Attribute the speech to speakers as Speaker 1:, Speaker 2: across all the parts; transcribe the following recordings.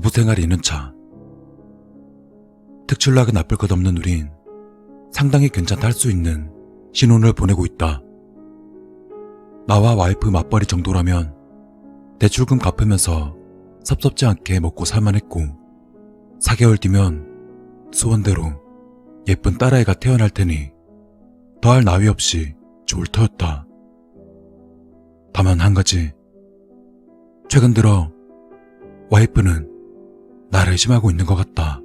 Speaker 1: 부부 생활이 있는 차. 특출나게 나쁠 것 없는 우린 상당히 괜찮다 할 수 있는 신혼을 보내고 있다. 나와 와이프 맞벌이 정도라면 대출금 갚으면서 섭섭지 않게 먹고 살만했고 4개월 뒤면 소원대로 예쁜 딸아이가 태어날 테니 더할 나위 없이 좋을 터였다. 다만 한 가지, 최근 들어 와이프는 나를 의심하고 있는 것 같다.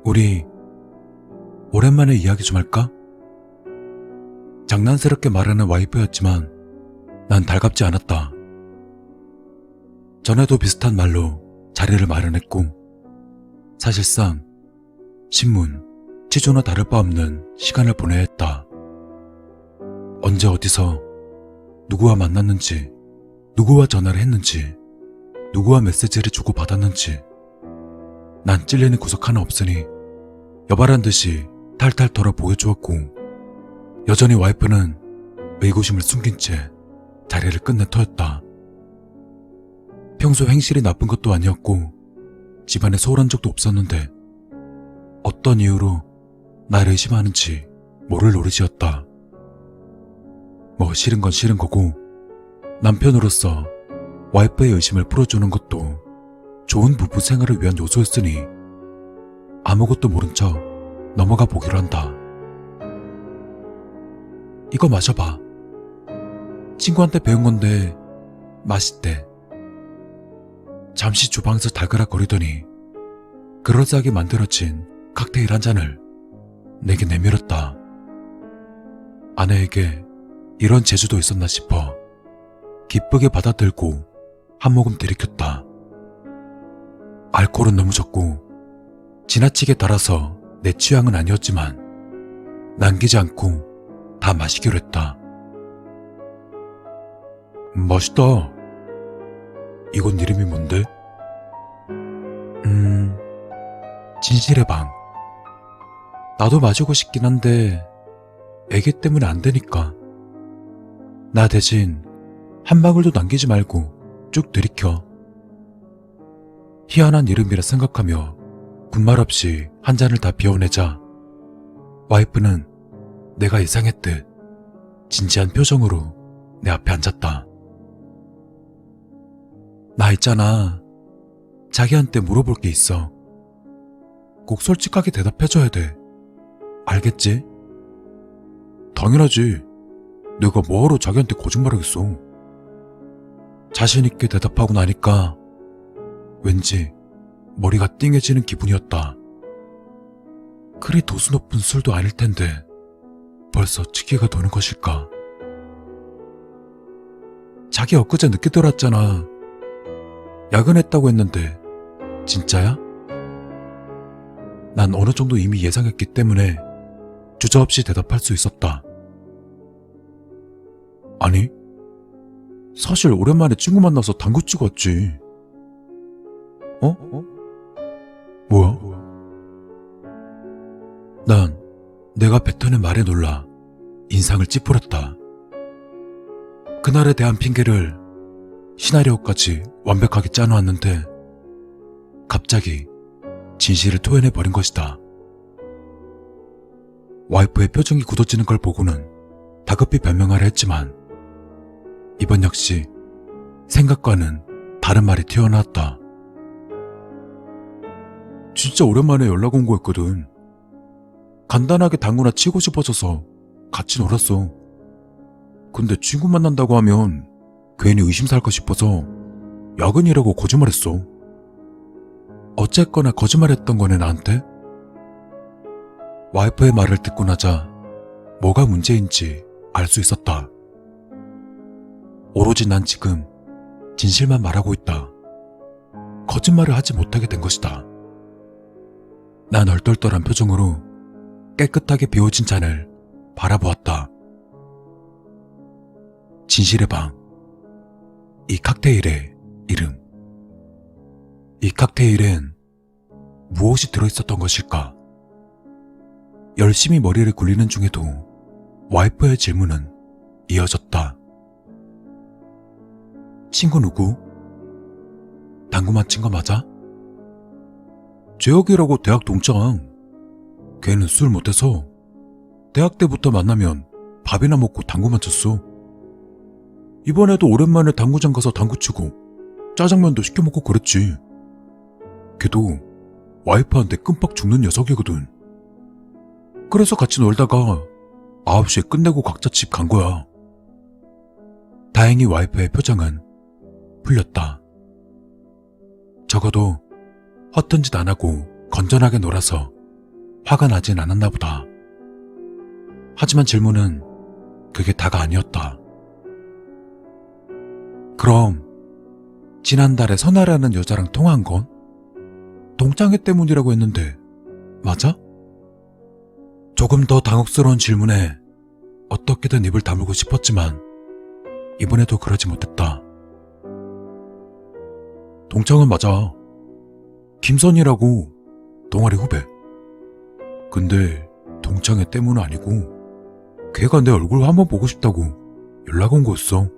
Speaker 1: 우리 오랜만에 이야기 좀 할까? 장난스럽게 말하는 와이프였지만 난 달갑지 않았다. 전에도 비슷한 말로 자리를 마련했고 사실상 신문, 취조나 다를 바 없는 시간을 보내야 했다. 언제 어디서 누구와 만났는지, 누구와 전화를 했는지, 누구와 메시지를 주고받았는지 난 찔리는 구석 하나 없으니 여발한 듯이 탈탈 털어 보여주었고 여전히 와이프는 의구심을 숨긴 채 자리를 끝내 터였다. 평소 행실이 나쁜 것도 아니었고 집안에 소홀한 적도 없었는데 어떤 이유로 나를 의심하는지 모를 노릇이었다. 뭐 싫은 건 싫은 거고 남편으로서 와이프의 의심을 풀어주는 것도 좋은 부부 생활을 위한 요소였으니 아무것도 모른 척 넘어가 보기로 한다. 이거 마셔봐. 친구한테 배운 건데 맛있대. 잠시 주방에서 달그락거리더니 그럴싸하게 만들어진 칵테일 한 잔을 내게 내밀었다. 아내에게 이런 재주도 있었나 싶어 기쁘게 받아들고 한 모금 들이켰다. 알코올은 너무 적고 지나치게 달아서 내 취향은 아니었지만 남기지 않고 다 마시기로 했다. 맛있다. 이건 이름이 뭔데? 진실의 방. 나도 마시고 싶긴 한데 애기 때문에 안 되니까 나 대신 한 방울도 남기지 말고 쭉 들이켜. 희한한 이름이라 생각하며 군말 없이 한 잔을 다 비워내자 와이프는 내가 이상했듯 진지한 표정으로 내 앞에 앉았다. 나 있잖아. 자기한테 물어볼 게 있어. 꼭 솔직하게 대답해줘야 돼. 알겠지? 당연하지. 내가 뭐하러 자기한테 거짓말하겠어. 자신있게 대답하고 나니까 왠지 머리가 띵해지는 기분이었다. 그리 도수 높은 술도 아닐 텐데 벌써 치기가 도는 것일까. 자기 엊그제 늦게 들어왔잖아. 야근했다고 했는데 진짜야? 난 어느 정도 이미 예상했기 때문에 주저없이 대답할 수 있었다. 아니, 사실 오랜만에 친구 만나서 당구 치고 왔지. 어? 뭐야? 난 내가 뱉어낸 말에 놀라 인상을 찌푸렸다. 그날에 대한 핑계를 시나리오까지 완벽하게 짜놓았는데 갑자기 진실을 토해내버린 것이다. 와이프의 표정이 굳어지는 걸 보고는 다급히 변명하려 했지만 이번 역시 생각과는 다른 말이 튀어나왔다. 진짜 오랜만에 연락 온 거였거든. 간단하게 당구나 치고 싶어져서 같이 놀았어. 근데 친구 만난다고 하면 괜히 의심 살까 싶어서 야근이라고 거짓말했어. 어쨌거나 거짓말했던 거네 나한테? 와이프의 말을 듣고 나자 뭐가 문제인지 알 수 있었다. 오로지 난 지금 진실만 말하고 있다. 거짓말을 하지 못하게 된 것이다. 난 얼떨떨한 표정으로 깨끗하게 비워진 잔을 바라보았다. 진실의 방. 이 칵테일의 이름. 이 칵테일엔 무엇이 들어있었던 것일까? 열심히 머리를 굴리는 중에도 와이프의 질문은 이어졌다. 친구 누구? 당구만 친 거 맞아? 재혁이라고 대학 동창. 걔는 술 못해서 대학 때부터 만나면 밥이나 먹고 당구만 쳤어. 이번에도 오랜만에 당구장 가서 당구 치고 짜장면도 시켜 먹고 그랬지. 걔도 와이프한테 끔박 죽는 녀석이거든. 그래서 같이 놀다가 9시에 끝내고 각자 집 간 거야. 다행히 와이프의 표정은 풀렸다. 적어도 허튼 짓 안 하고 건전하게 놀아서 화가 나진 않았나 보다. 하지만 질문은 그게 다가 아니었다. 그럼 지난달에 선아라는 여자랑 통화한 건 동창회 때문이라고 했는데 맞아? 조금 더 당혹스러운 질문에 어떻게든 입을 다물고 싶었지만 이번에도 그러지 못했다. 동창은 맞아. 김선이라고 동아리 후배. 근데 동창회 때문은 아니고 걔가 내 얼굴 한번 보고 싶다고 연락 온 거였어.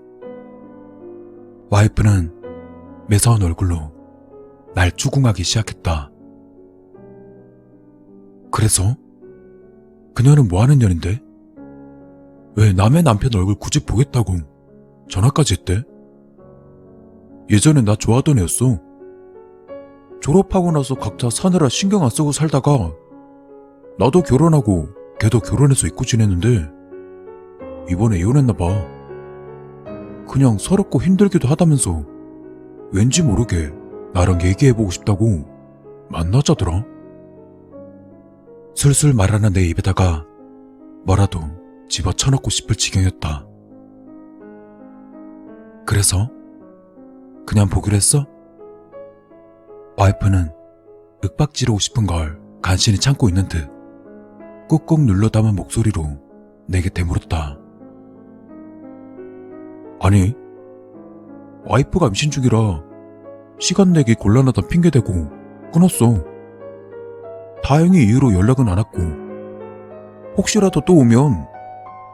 Speaker 1: 와이프는 매서운 얼굴로 날 추궁하기 시작했다. 그래서? 그녀는 뭐하는 년인데? 왜 남의 남편 얼굴 굳이 보겠다고 전화까지 했대? 예전에 나 좋아하던 애였어. 졸업하고 나서 각자 사느라 신경 안 쓰고 살다가 나도 결혼하고 걔도 결혼해서 있고 지냈는데 이번에 이혼했나 봐. 그냥 서럽고 힘들기도 하다면서 왠지 모르게 나랑 얘기해보고 싶다고 만나자더라. 술술 말하는 내 입에다가 뭐라도 집어쳐넣고 싶을 지경이었다. 그래서 그냥 보기로 했어? 와이프는 윽박지르고 싶은 걸 간신히 참고 있는 듯 꾹꾹 눌러 담은 목소리로 내게 되물었다. 아니, 와이프가 임신 중이라 시간 내기 곤란하다 핑계대고 끊었어. 다행히 이후로 연락은 안 왔고 혹시라도 또 오면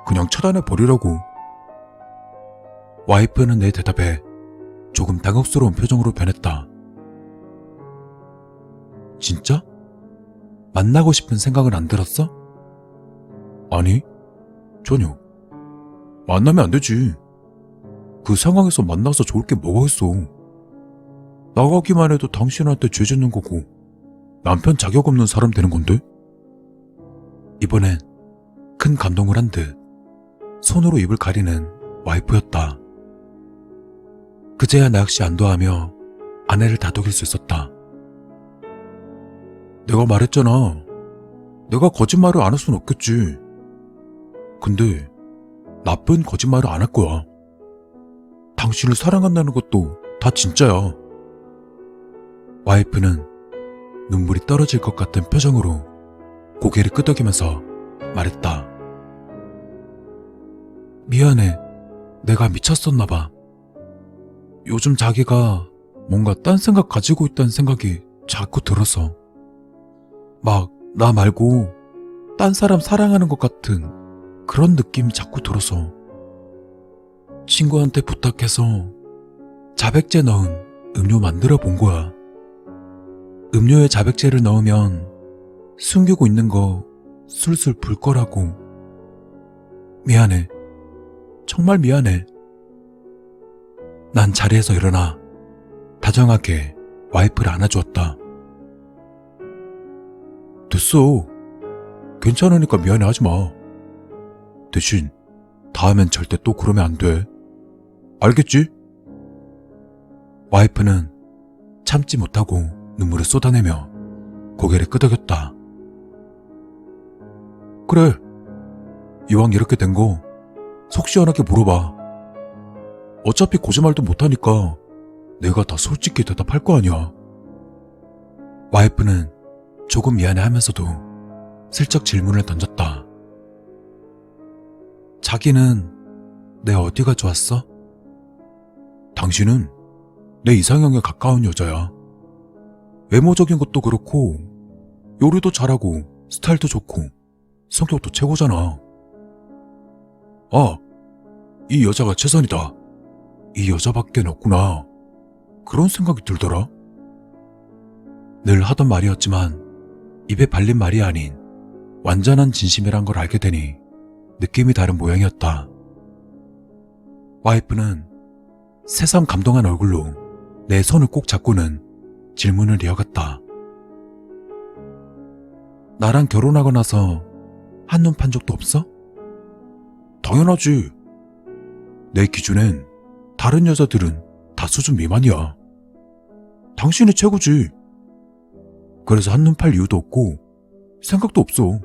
Speaker 1: 그냥 차단해버리라고. 와이프는 내 대답에 조금 당혹스러운 표정으로 변했다. 진짜? 만나고 싶은 생각은 안 들었어? 아니, 전혀. 만나면 안 되지. 그 상황에서 만나서 좋을 게 뭐가 있어. 나가기만 해도 당신한테 죄 짓는 거고 남편 자격 없는 사람 되는 건데? 이번엔 큰 감동을 한 듯 손으로 입을 가리는 와이프였다. 그제야 나 역시 안도하며 아내를 다독일 수 있었다. 내가 말했잖아. 내가 거짓말을 안 할 순 없겠지. 근데 나쁜 거짓말을 안 할 거야. 당신을 사랑한다는 것도 다 진짜야. 와이프는 눈물이 떨어질 것 같은 표정으로 고개를 끄덕이면서 말했다. 미안해. 내가 미쳤었나 봐. 요즘 자기가 뭔가 딴 생각 가지고 있다는 생각이 자꾸 들어서. 막 나 말고 딴 사람 사랑하는 것 같은 그런 느낌이 자꾸 들어서 친구한테 부탁해서 자백제 넣은 음료 만들어 본 거야. 음료에 자백제를 넣으면 숨기고 있는 거 술술 불 거라고. 미안해. 정말 미안해. 난 자리에서 일어나 다정하게 와이프를 안아주었다. 됐어. 괜찮으니까 미안해 하지 마. 대신 다음엔 절대 또 그러면 안 돼. 알겠지? 와이프는 참지 못하고 눈물을 쏟아내며 고개를 끄덕였다. 그래. 이왕 이렇게 된 거 속 시원하게 물어봐. 어차피 거짓말도 못하니까 내가 다 솔직히 대답할 거 아니야. 와이프는 조금 미안해하면서도 슬쩍 질문을 던졌다. 자기는 내 어디가 좋았어? 당신은 내 이상형에 가까운 여자야. 외모적인 것도 그렇고 요리도 잘하고 스타일도 좋고 성격도 최고잖아. 아, 이 여자가 최선이다. 이 여자밖에 없구나. 그런 생각이 들더라. 늘 하던 말이었지만 입에 발린 말이 아닌 완전한 진심이란 걸 알게 되니 느낌이 다른 모양이었다. 와이프는 새삼 감동한 얼굴로 내 손을 꼭 잡고는 질문을 이어갔다. 나랑 결혼하고 나서 한눈 판 적도 없어? 당연하지. 내 기준엔 다른 여자들은 다 수준 미만이야. 당신이 최고지. 그래서 한눈 팔 이유도 없고 생각도 없어.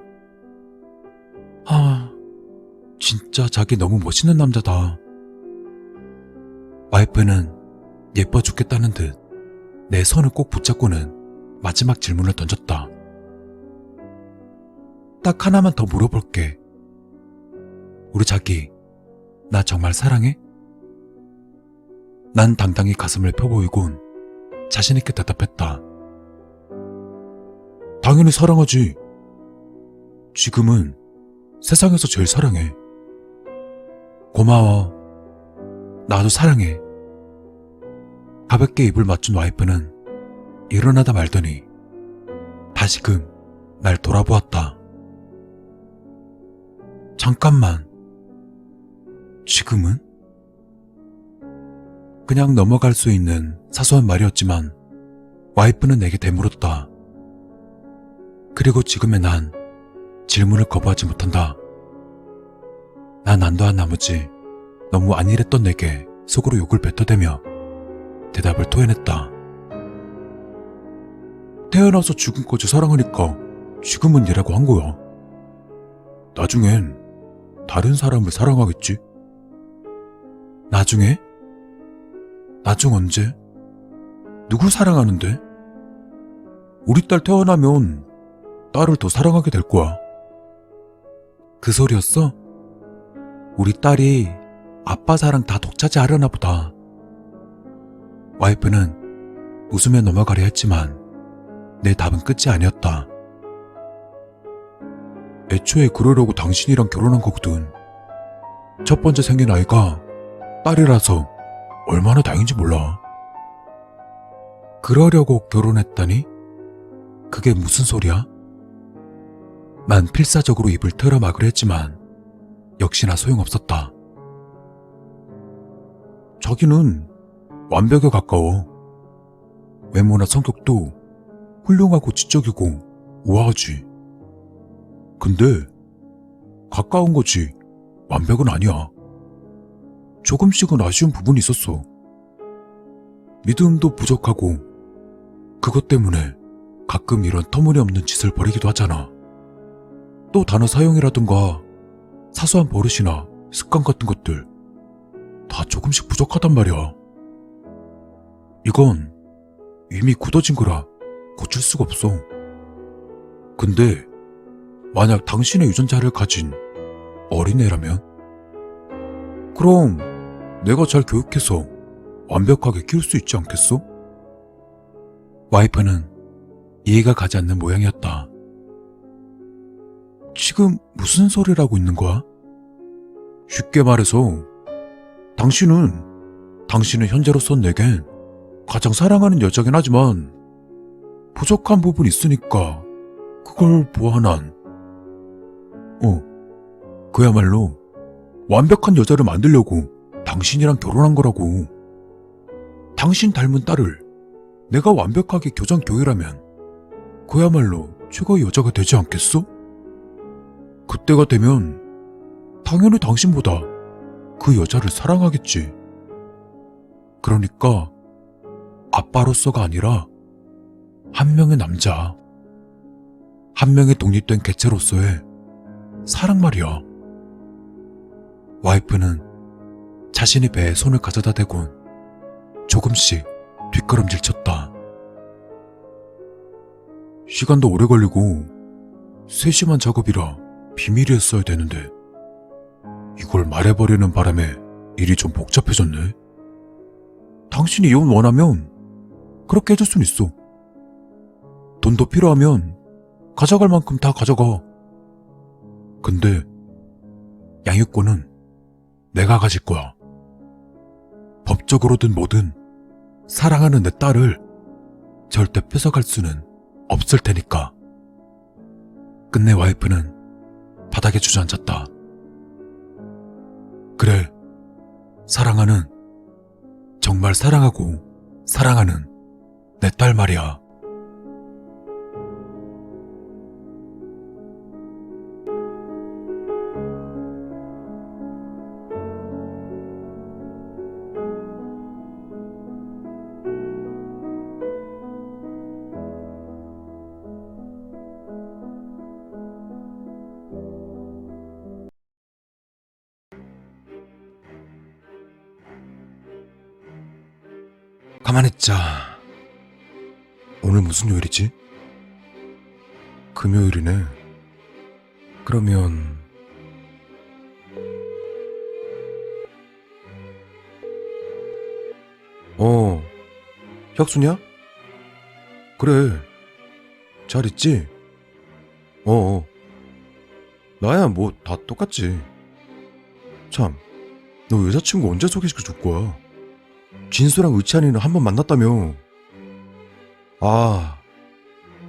Speaker 1: 진짜 자기 너무 멋있는 남자다. 와이프는 예뻐 죽겠다는 듯 내 손을 꼭 붙잡고는 마지막 질문을 던졌다. 딱 하나만 더 물어볼게. 우리 자기, 나 정말 사랑해? 난 당당히 가슴을 펴보이곤 자신있게 대답했다. 당연히 사랑하지. 지금은 세상에서 제일 사랑해. 고마워. 나도 사랑해. 가볍게 입을 맞춘 와이프는 일어나다 말더니 다시금 날 돌아보았다. 잠깐만. 지금은? 그냥 넘어갈 수 있는 사소한 말이었지만 와이프는 내게 되물었다. 그리고 지금의 난 질문을 거부하지 못한다. 난 안도한 나머지 너무 안일했던 내게 속으로 욕을 뱉어대며 대답을 토해냈다. 태어나서 지금까지 사랑하니까 지금은 이라고 한 거야. 나중엔 다른 사람을 사랑하겠지? 나중에? 나중 언제? 누굴 사랑하는데? 우리 딸 태어나면 딸을 더 사랑하게 될 거야. 그 소리였어? 우리 딸이 아빠 사랑 다 독차지하려나 보다. 와이프는 웃으며 넘어가려 했지만 내 답은 끝이 아니었다. 애초에 그러려고 당신이랑 결혼한 거거든. 첫 번째 생긴 아이가 딸이라서 얼마나 다행인지 몰라. 그러려고 결혼했다니? 그게 무슨 소리야? 난 필사적으로 입을 틀어 막으려 했지만 역시나 소용없었다. 자기는 완벽에 가까워. 외모나 성격도 훌륭하고 지적이고 우아하지. 근데 가까운 거지 완벽은 아니야. 조금씩은 아쉬운 부분이 있었어. 믿음도 부족하고 그것 때문에 가끔 이런 터무니없는 짓을 벌이기도 하잖아. 또 단어 사용이라든가 사소한 버릇이나 습관 같은 것들 다 조금씩 부족하단 말이야. 이건 이미 굳어진 거라 고칠 수가 없어. 근데 만약 당신의 유전자를 가진 어린애라면? 그럼 내가 잘 교육해서 완벽하게 키울 수 있지 않겠어? 와이프는 이해가 가지 않는 모양이었다. 지금 무슨 소리를 하고 있는 거야? 쉽게 말해서 당신은 현재로서 내겐 가장 사랑하는 여자긴 하지만 부족한 부분이 있으니까 그걸 보완한 그야말로 완벽한 여자를 만들려고 당신이랑 결혼한 거라고. 당신 닮은 딸을 내가 완벽하게 교정 교육하면 그야말로 최고의 여자가 되지 않겠어? 그때가 되면 당연히 당신보다 그 여자를 사랑하겠지. 그러니까 아빠로서가 아니라 한 명의 남자, 한 명의 독립된 개체로서의 사랑 말이야. 와이프는 자신의 배에 손을 가져다 대곤 조금씩 뒷걸음질 쳤다. 시간도 오래 걸리고 세심한 작업이라 비밀이었어야 되는데 이걸 말해버리는 바람에 일이 좀 복잡해졌네. 당신이 이혼 원하면 그렇게 해줄 순 있어. 돈도 필요하면 가져갈 만큼 다 가져가. 근데 양육권은 내가 가질 거야. 법적으로든 뭐든 사랑하는 내 딸을 절대 뺏어갈 수는 없을 테니까. 끝내 와이프는 바닥에 주저앉았다. 그래, 사랑하는, 정말 사랑하고 사랑하는 내 딸 말이야. 가만히 있자. 오늘 무슨 요일이지? 금요일이네. 그러면 혁수냐? 그래, 잘 있지? 나야 뭐 다 똑같지. 참, 너 여자친구 언제 소개시켜 줄 거야? 진수랑 의찬이는 한번 만났다며. 아,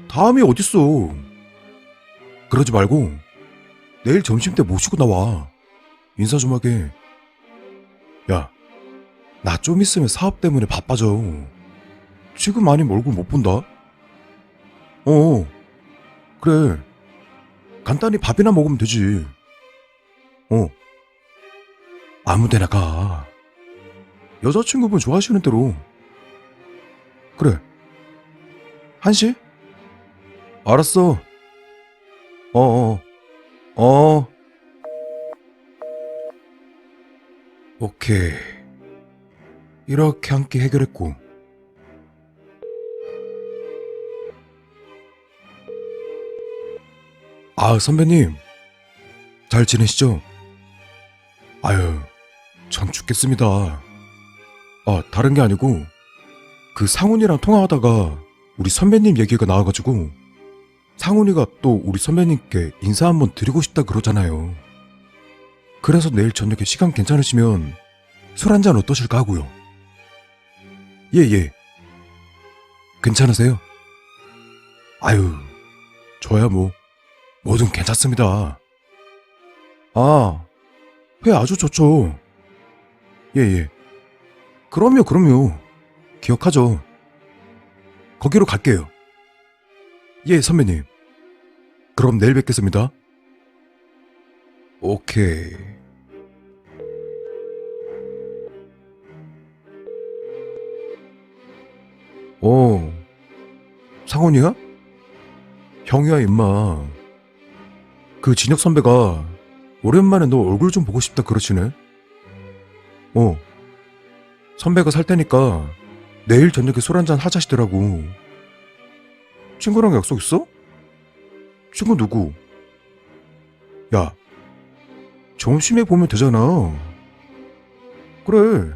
Speaker 1: 다음이 어딨어. 그러지 말고 내일 점심때 모시고 나와. 인사 좀 하게. 야, 나 좀 있으면 사업 때문에 바빠져. 지금 아니면 얼굴 못 본다. 그래. 간단히 밥이나 먹으면 되지. 아무 데나 가. 여자친구분 좋아하시는 대로. 그래. 1시? 알았어. 오케이. 이렇게 함께 해결했고. 아, 선배님. 잘 지내시죠? 아유, 참 죽겠습니다. 다른 게 아니고 그 상훈이랑 통화하다가 우리 선배님 얘기가 나와가지고 상훈이가 또 우리 선배님께 인사 한번 드리고 싶다 그러잖아요. 그래서 내일 저녁에 시간 괜찮으시면 술 한잔 어떠실까 하고요. 예. 괜찮으세요? 아유, 저야 뭐 뭐든 괜찮습니다. 회 아주 좋죠. 예. 그럼요. 기억하죠. 거기로 갈게요. 예, 선배님. 그럼 내일 뵙겠습니다. 오케이. 상훈이야? 형이야, 임마. 그 진혁 선배가 오랜만에 너 얼굴 좀 보고 싶다 그러시네. 선배가 살 테니까 내일 저녁에 술 한잔 하자시더라고. 친구랑 약속 있어? 친구 누구? 야, 점심에 보면 되잖아. 그래,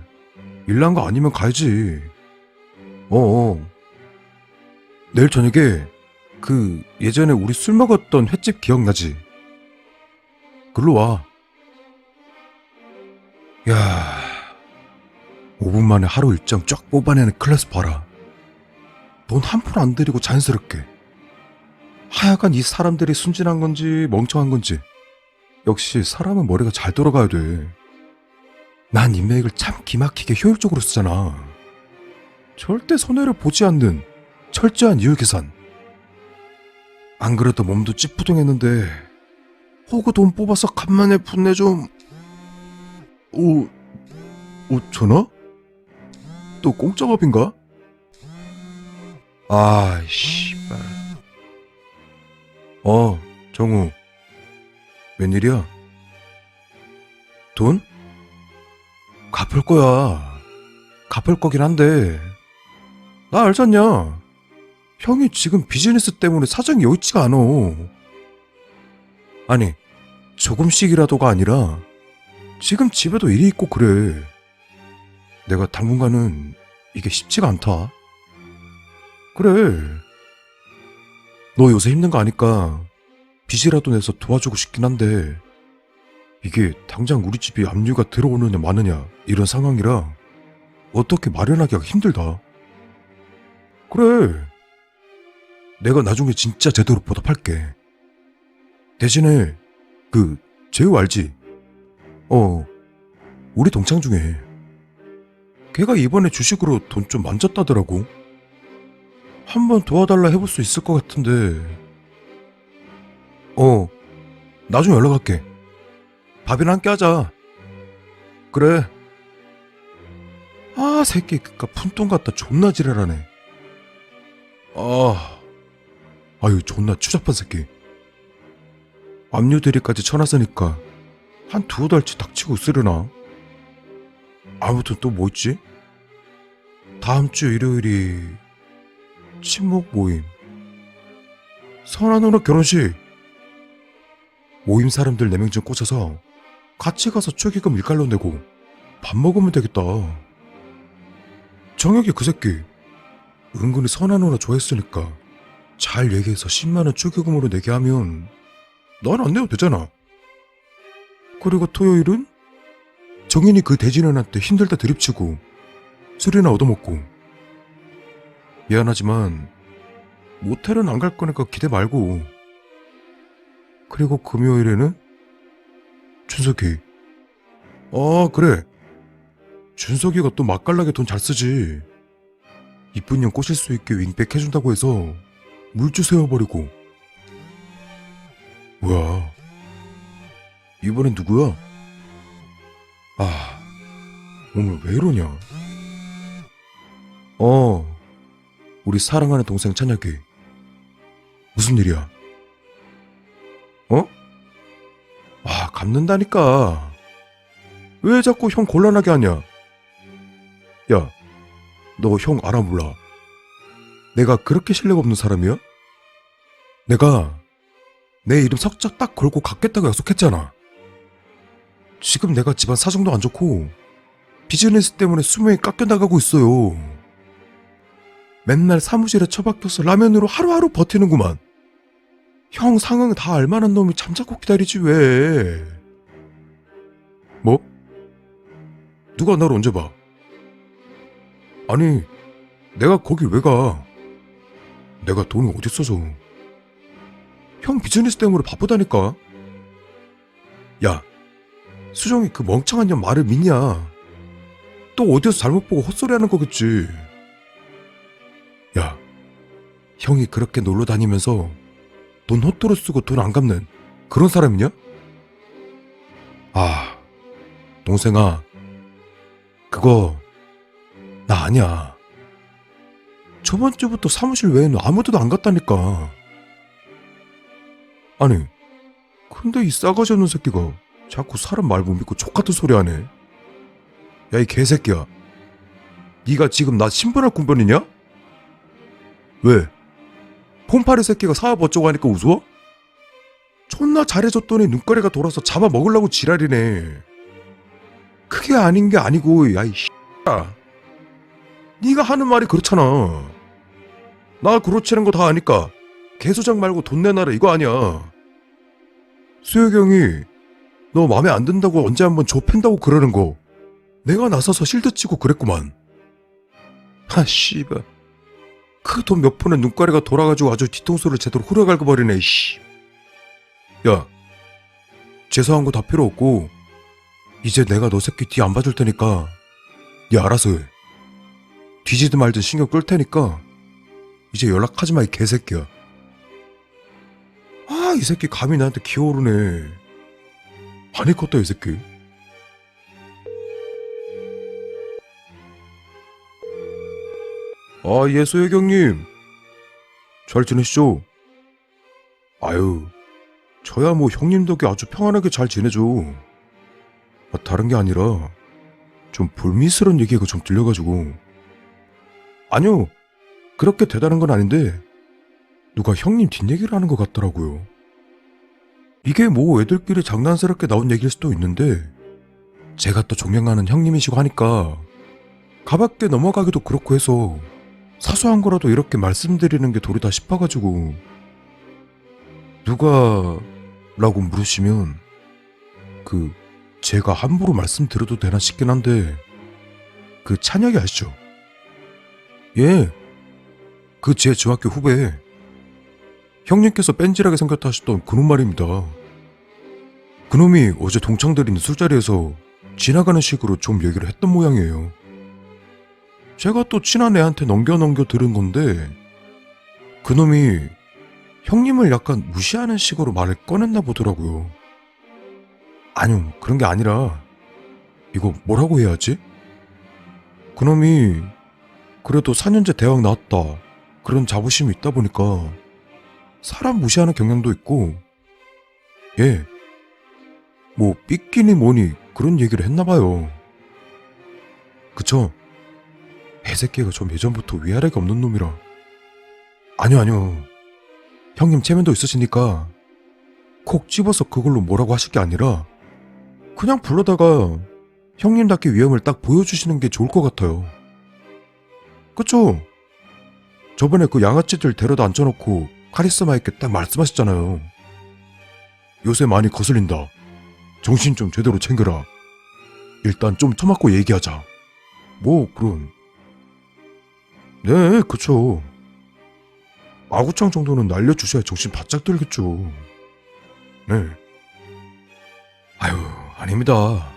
Speaker 1: 일 난 거 아니면 가야지. 내일 저녁에 그 예전에 우리 술 먹었던 횟집 기억나지? 글로 와. 야, 5분 만에 하루 일정 쫙 뽑아내는 클래스 봐라. 돈 한 푼 안 들이고 자연스럽게. 하여간 이 사람들이 순진한 건지 멍청한 건지 역시 사람은 머리가 잘 돌아가야 돼. 난 인맥을 참 기막히게 효율적으로 쓰잖아. 절대 손해를 보지 않는 철저한 이율 계산. 안 그래도 몸도 찌뿌둥했는데 호구 돈 뽑아서 간만에 분내 좀. 전화? 또 공짜밥인가? 씨발. 정우. 웬일이야? 돈? 갚을 거야. 갚을 거긴 한데 나 알잖냐. 형이 지금 비즈니스 때문에 사정이 여의치가 않아. 아니, 조금씩이라도가 아니라 지금 집에도 일이 있고 그래. 내가 당분간은 이게 쉽지가 않다. 그래. 너 요새 힘든 거 아니까 빚이라도 내서 도와주고 싶긴 한데 이게 당장 우리 집이 압류가 들어오느냐 마느냐 이런 상황이라 어떻게 마련하기가 힘들다. 그래.
Speaker 2: 내가 나중에 진짜 제대로 보답할게. 대신에 재우 알지? 우리 동창 중에 걔가 이번에 주식으로 돈 좀 만졌다더라고. 한번 도와달라 해볼 수 있을 것 같은데. 나중에 연락할게. 밥이나 함께 하자. 그래. 새끼 그깟 푼돈 갖다 존나 지랄하네. 아유 존나 추잡한 새끼. 압류 대리까지 쳐놨으니까 한 두어 달치 닥치고 있으려나? 아무튼 또 뭐 있지? 다음 주 일요일이 친목 모임. 선아 누나 결혼식. 모임 사람들 4명 좀 꽂아서 같이 가서 축의금 일갈로 내고 밥 먹으면 되겠다. 정혁이 그 새끼 은근히 선아 누나 좋아했으니까 잘 얘기해서 10만원 축의금으로 내게 하면 난 안 내도 되잖아. 그리고 토요일은 정인이 그 대진원한테 힘들다 드립치고 술이나 얻어먹고. 미안하지만 모텔은 안 갈 거니까 기대 말고. 그리고 금요일에는 준석이. 그래. 준석이가 또 맛깔나게 돈 잘 쓰지. 이쁜 년 꼬실 수 있게 윙백 해준다고 해서 물주 세워버리고. 뭐야, 이번엔 누구야? 오늘 왜 이러냐? 우리 사랑하는 동생 찬혁이. 무슨 일이야? 갚는다니까. 왜 자꾸 형 곤란하게 하냐? 야, 너 형 알아 몰라? 내가 그렇게 실력 없는 사람이야? 내가 내 이름 석자 딱 걸고 갚겠다고 약속했잖아. 지금 내가 집안 사정도 안 좋고 비즈니스 때문에 수명이 깎여나가고 있어요. 맨날 사무실에 처박혀서 라면으로 하루하루 버티는구만. 형 상황 다 알만한 놈이 잠자코 기다리지 왜? 뭐? 누가 날 언제 봐? 아니, 내가 거길 왜 가? 내가 돈이 어딨어서. 형 비즈니스 때문에 바쁘다니까. 야, 수정이 그 멍청한 년 말을 믿냐? 또 어디서 잘못 보고 헛소리하는 거겠지. 야, 형이 그렇게 놀러 다니면서 돈 헛도로 쓰고 돈 안 갚는 그런 사람이냐? 동생아, 그거 나 아니야. 저번 주부터 사무실 외에는 아무 데도 안 갔다니까. 아니, 근데 이 싸가지 없는 새끼가 자꾸 사람 말 못 믿고 족같은 소리 하네. 야, 이 개새끼야, 네가 지금 나 신분할 군번이냐? 왜? 폼파리 새끼가 사업 어쩌고 하니까 웃어? 존나 잘해줬더니 눈가리가 돌아서 잡아먹으려고 지랄이네. 그게 아닌 게 아니고, 야, 이 씨야, 네가 하는 말이 그렇잖아. 나 그렇지는 거 다 아니까 개소장 말고 돈 내놔라 이거 아니야. 수혁이 형이 너 맘에 안 든다고 언제 한번 좁힌다고 그러는 거 내가 나서서 실드 치고 그랬구만. 씨발, 그 돈 몇 푼에 눈가리가 돌아가지고 아주 뒤통수를 제대로 후려갈고 버리네. 씨. 야, 죄송한 거 다 필요 없고 이제 내가 너 새끼 뒤 안 봐줄 테니까 네 알아서 해. 뒤지든 말든 신경 끌 테니까 이제 연락하지 마, 이 개새끼야. 이 새끼 감히 나한테 기어오르네. 아닐 것다, 이 새끼. 예, 소혁 형님. 잘 지내시죠? 아유, 저야 뭐 형님 덕에 아주 평안하게 잘 지내죠. 다른 게 아니라 좀 불미스러운 얘기가 좀 들려가지고. 아니요, 그렇게 대단한 건 아닌데 누가 형님 뒷얘기를 하는 것 같더라고요. 이게 뭐 애들끼리 장난스럽게 나온 얘기일 수도 있는데 제가 또 존경하는 형님이시고 하니까 가볍게 넘어가기도 그렇고 해서 사소한 거라도 이렇게 말씀드리는 게 도리다 싶어가지고. 누가 라고 물으시면 제가 함부로 말씀드려도 되나 싶긴 한데 찬혁이 아시죠? 예, 제 중학교 후배. 형님께서 뺀질하게 생겼다 하셨던 그놈 말입니다. 그놈이 어제 동창들 있는 술자리에서 지나가는 식으로 좀 얘기를 했던 모양이에요. 제가 또 친한 애한테 넘겨 들은 건데 그놈이 형님을 약간 무시하는 식으로 말을 꺼냈나 보더라고요. 아니요, 그런 게 아니라 이거 뭐라고 해야 하지? 그놈이 그래도 4년제 대학 나왔다 그런 자부심이 있다 보니까 사람 무시하는 경향도 있고 예, 뭐 삐끼니 뭐니 그런 얘기를 했나봐요. 그쵸? 애새끼가 좀 예전부터 위아래가 없는 놈이라. 아니요. 형님 체면도 있으시니까 콕 집어서 그걸로 뭐라고 하실 게 아니라 그냥 불러다가 형님답게 위험을 딱 보여주시는 게 좋을 것 같아요. 그쵸? 저번에 그 양아치들 데려다 앉혀놓고 카리스마 있게 딱 말씀하셨잖아요. 요새 많이 거슬린다. 정신 좀 제대로 챙겨라. 일단 좀 처맞고 얘기하자. 뭐 그럼. 네, 그쵸. 아구창 정도는 날려주셔야 정신 바짝 들겠죠. 네. 아유, 아닙니다.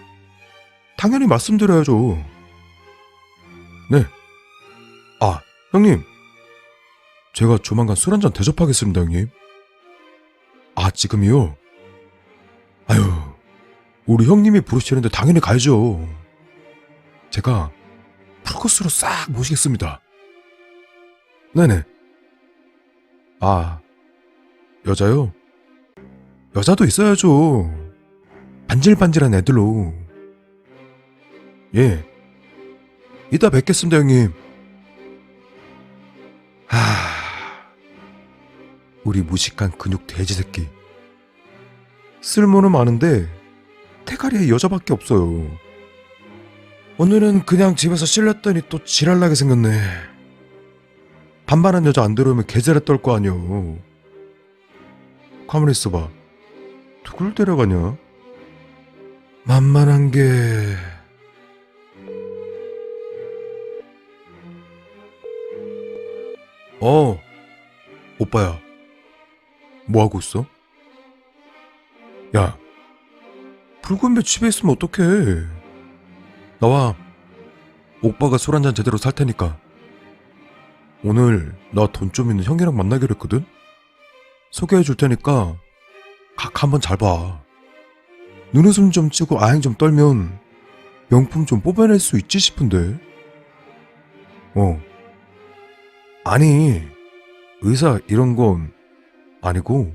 Speaker 2: 당연히 말씀드려야죠. 네. 아, 형님. 제가 조만간 술 한잔 대접하겠습니다, 형님. 아, 지금이요? 아유, 우리 형님이 부르시는데 당연히 가야죠. 제가 풀코스로 싹 모시겠습니다. 네네. 아, 여자요? 여자도 있어야죠. 반질반질한 애들로. 예. 이따 뵙겠습니다, 형님. 우리 무식한 근육 돼지 새끼. 쓸모는 많은데 태가리에 여자밖에 없어요. 오늘은 그냥 집에서 실렸더니 또 지랄나게 생겼네. 반반한 여자 안 들어오면 개자리 떨 거 아니여. 가만히 있어봐. 누굴 데려가냐? 만만한 게... 오빠야. 뭐하고 있어? 야, 붉은 배 집에 있으면 어떡해. 나와. 오빠가 술 한잔 제대로 살 테니까. 오늘 나 돈 좀 있는 형이랑 만나기로 했거든? 소개해 줄 테니까 각 한번 잘 봐. 눈웃음 좀 치고 아행 좀 떨면 명품 좀 뽑아낼 수 있지 싶은데. 아니, 의사 이런 건 아니고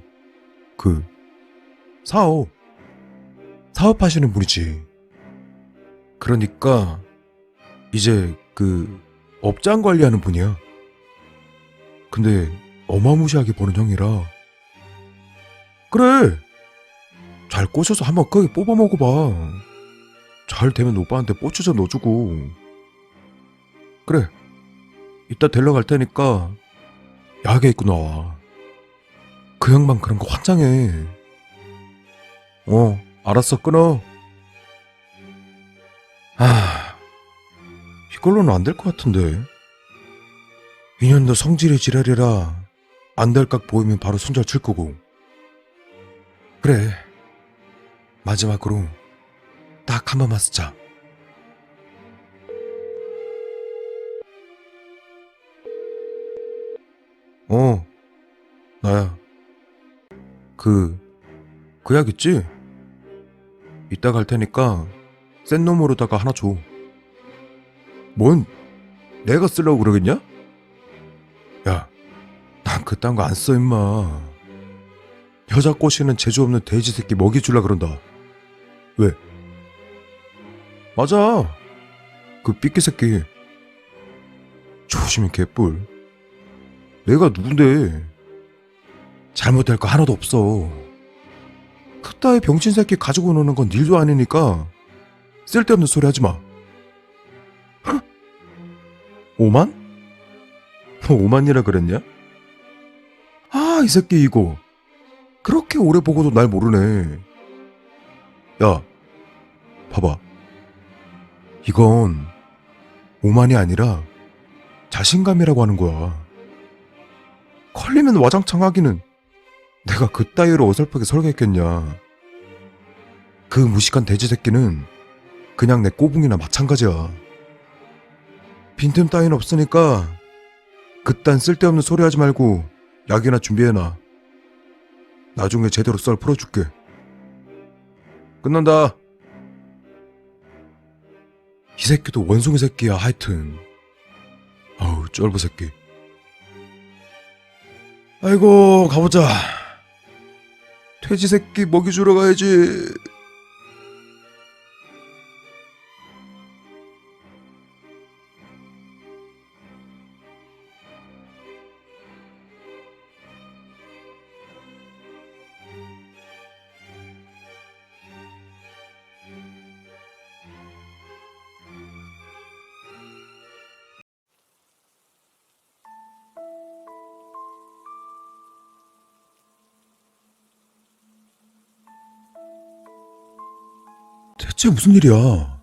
Speaker 2: 사업하시는 분이지. 그러니까 이제 업장 관리하는 분이야. 근데 어마무시하게 버는 형이라. 그래, 잘 꼬셔서 한번 크게 뽑아 먹어봐. 잘 되면 오빠한테 뽀추자 넣어주고. 그래, 이따 데리러 갈 테니까 야하게 입고 나와. 그 형만 그런 거 환장해. 알았어, 끊어. 이걸로는 안 될 것 같은데. 인연도 성질이 지랄이라 안 될 각 보이면 바로 손절 칠 거고. 그래, 마지막으로 딱 한 번만 쓰자. 나야. 그 약 있지? 이따 갈 테니까 센 놈으로다가 하나 줘. 뭔 내가 쓰려고 그러겠냐? 야, 난 그딴 거 안 써 임마. 여자 꼬시는 재주 없는 돼지 새끼 먹이 줄라 그런다. 왜? 맞아, 그 삐끼 새끼. 조심히 개뿔. 내가 누군데. 잘못될 거 하나도 없어. 그따위 병신 새끼 가지고 노는 건 일도 아니니까 쓸데없는 소리 하지 마. 5만? 너 5만이라 그랬냐? 이 새끼 이거 그렇게 오래 보고도 날 모르네. 야, 봐봐. 이건 5만이 아니라 자신감이라고 하는 거야. 걸리면 와장창 하기는 내가 그따위로 어설프게 설계했겠냐. 그 무식한 돼지 새끼는 그냥 내 꼬붕이나 마찬가지야. 빈틈 따윈 없으니까 그딴 쓸데없는 소리 하지 말고 약이나 준비해놔. 나중에 제대로 썰 풀어줄게. 끝난다. 이 새끼도 원숭이 새끼야. 하여튼 아우 쩔보 새끼. 아이고 가보자. 돼지 새끼 먹이 주러 가야지. 대체 무슨 일이야?